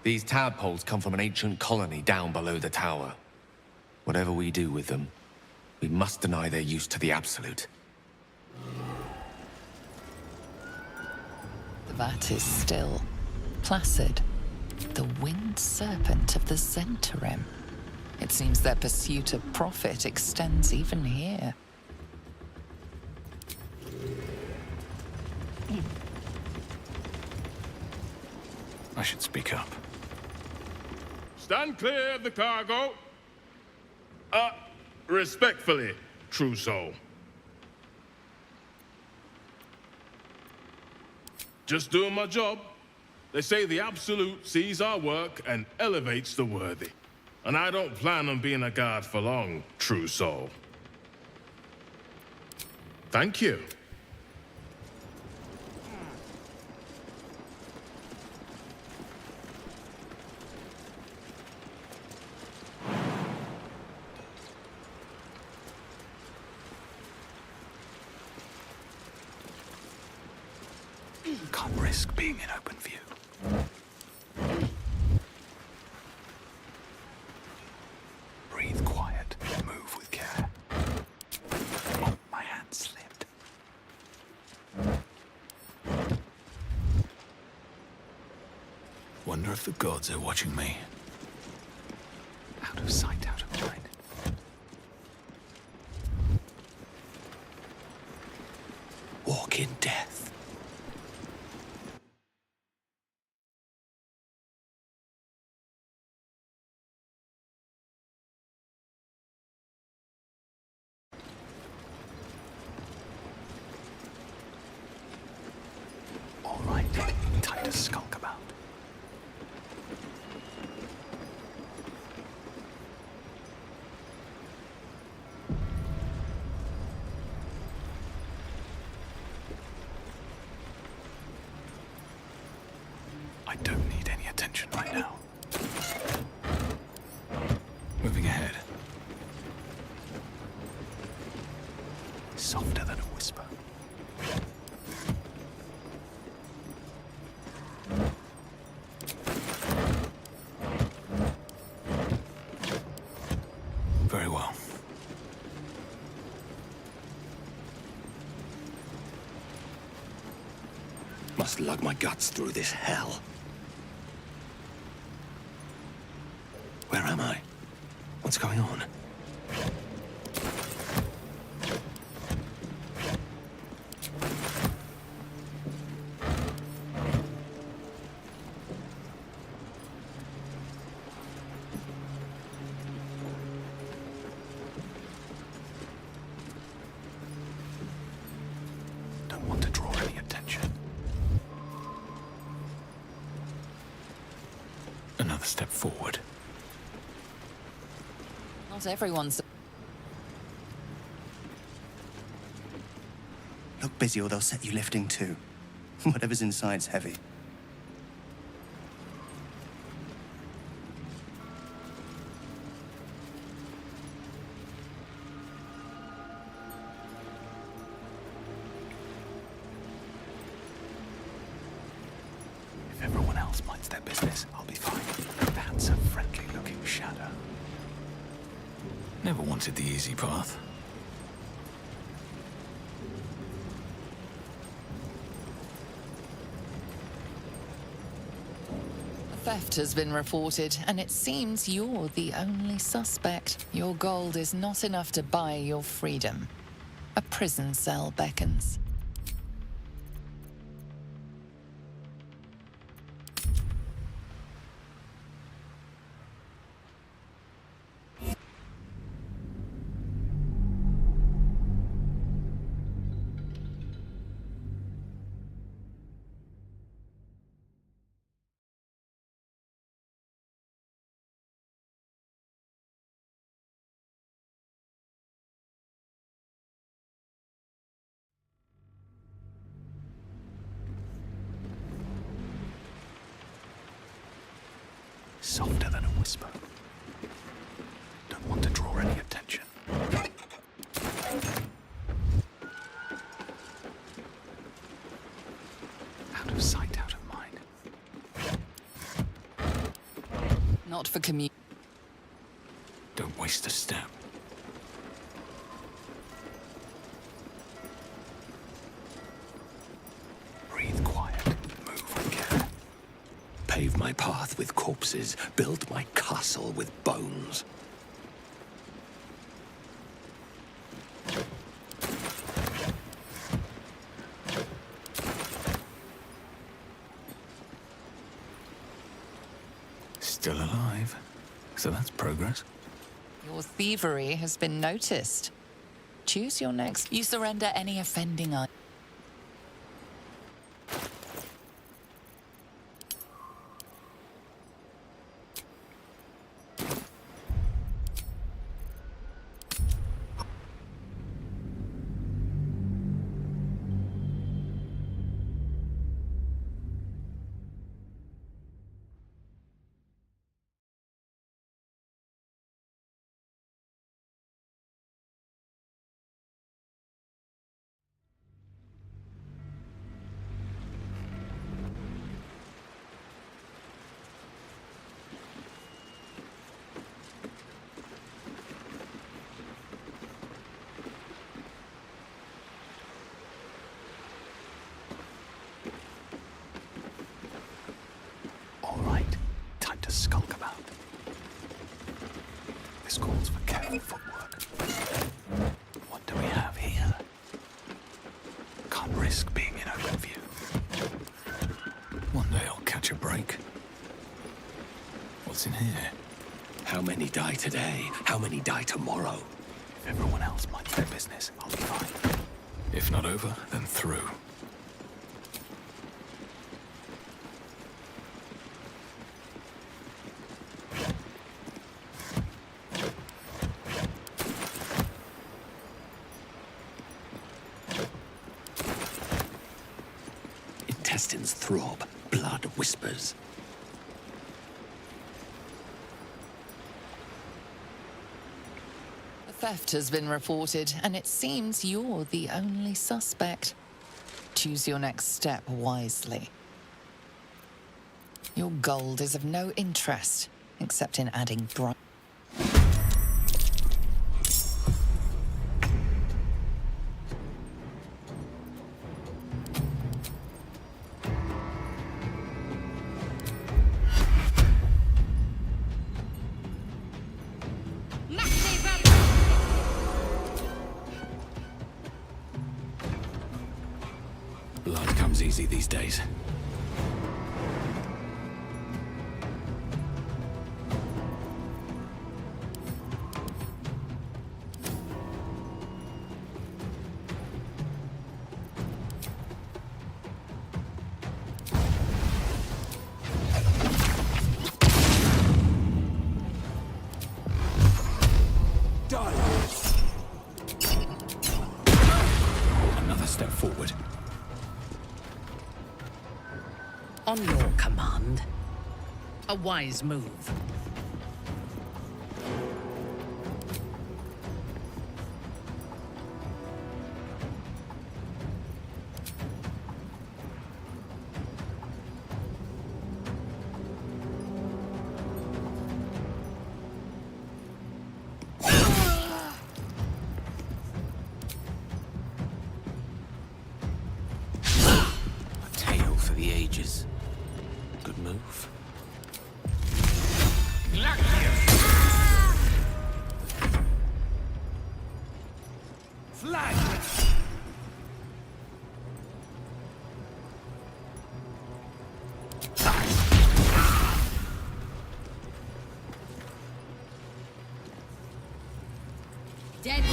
These tadpoles come from an ancient colony down below the tower. Whatever we do with them, we must deny their use to the Absolute. The vat is still, placid, the winged serpent of the Zentarim. It seems their pursuit of profit extends even here. I should speak up. Stand clear of the cargo. Respectfully, true soul. Just doing my job. They say the Absolute sees our work and elevates the worthy. And I don't plan on being a guard for long, true soul. Thank you. Can't risk being in open view. Breathe quiet, move with care. Oh, my hand slipped. Wonder if the gods are watching me. Out of sight, out of mind. Walk in death. All right, time to skulk about. I don't need any attention right now. Moving ahead. Softer than a whisper. Very well. Must lug my guts through this hell. Where am I? What's going on? Don't want to draw any attention. Another step forward. Not everyone's... Look busy or they'll set you lifting too. Whatever's inside's heavy. If everyone else minds their business, I'll be fine. That's a friendly-looking shadow. Never wanted the easy path. A theft has been reported, and it seems you're the only suspect. Your gold is not enough to buy your freedom. A prison cell beckons. Softer than a whisper. not for commu- Don't waste a step. Breathe quiet. Move with care. Pave my path with corpses. Build my castle with bones. Still alive. So that's progress. Your thievery has been noticed. Choose your next. You surrender any offending eye. All right, time to skulk about. This calls for careful footwork. What do we have here? Can't risk being in open view. One day I'll catch a break. What's in here? How many die today? How many die tomorrow? If everyone else minds their business, I'll be fine. If not over, then through. Intestines throb, blood whispers. A theft has been reported, and it seems you're the only suspect. Choose your next step wisely. Your gold is of no interest, except in adding bright. Blood comes easy these days. Another step forward. On your command. A wise move. A tale for the ages. Good move. Dead.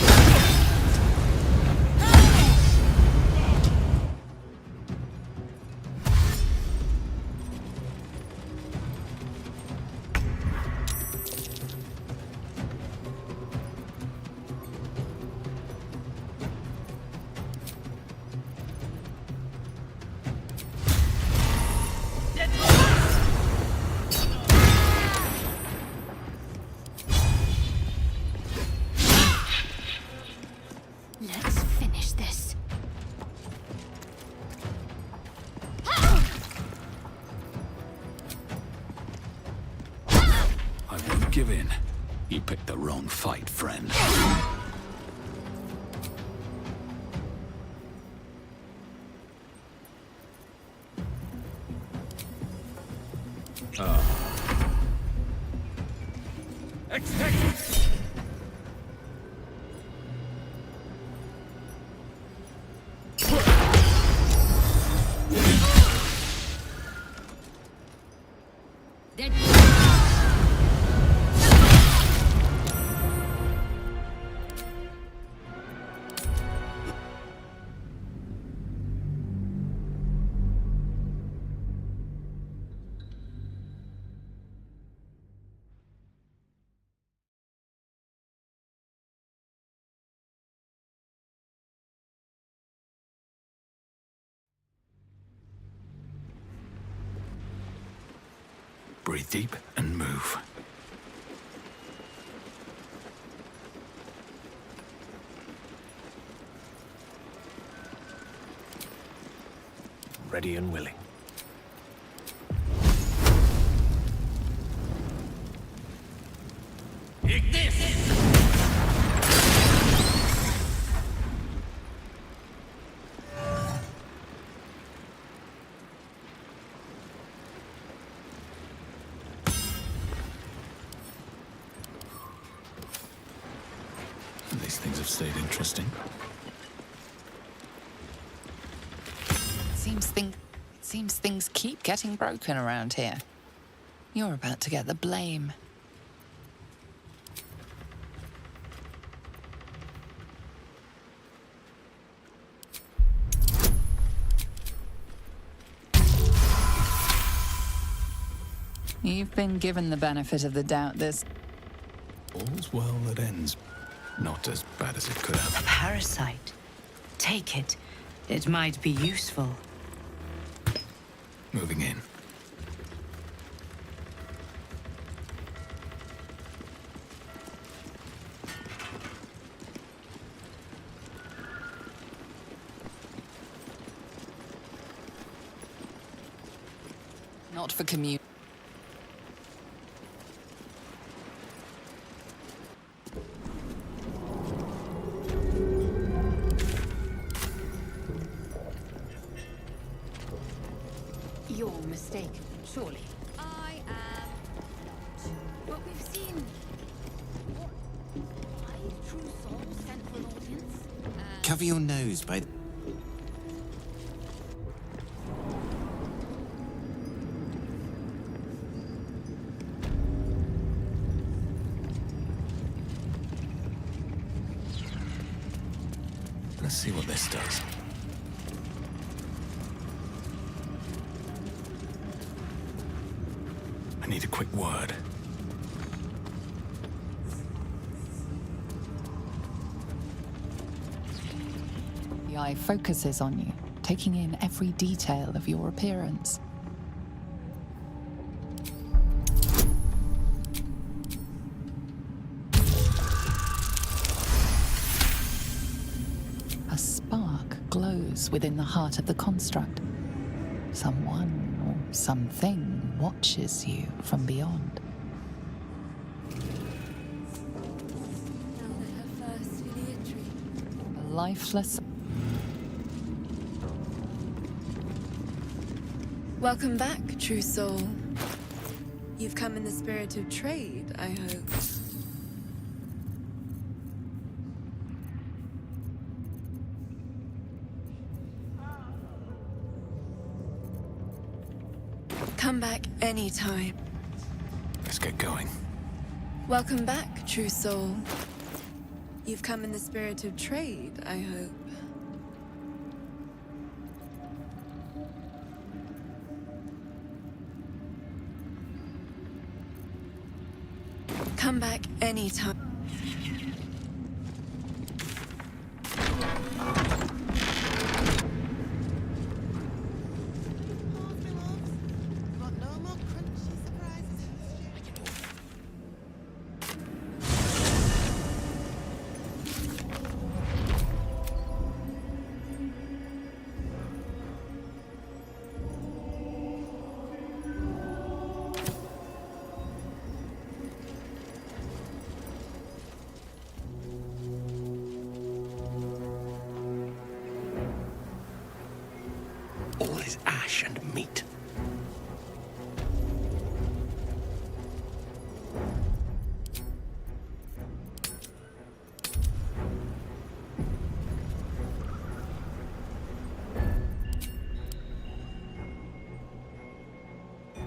give in. You picked the wrong fight, friend. Breathe deep and move. Ready and willing. These things have stayed interesting. Seems things keep getting broken around here. You're about to get the blame. You've been given the benefit of the doubt this... All's well that ends. Not as bad as it could have. A parasite. Take it. It might be useful. Moving in. Not for commute. You're mistaken, surely. I am. But we've seen. What? Five true souls sent for an audience? Cover your nose by the... Let's see what this does. I need a quick word. The eye focuses on you, taking in every detail of your appearance. A spark glows within the heart of the construct. Someone or something watches you from beyond. A lifeless... Welcome back, true soul. You've come in the spirit of trade, I hope. Come back anytime. Let's get going. Welcome back, true soul. You've come in the spirit of trade, I hope. Come back anytime. flesh and meat.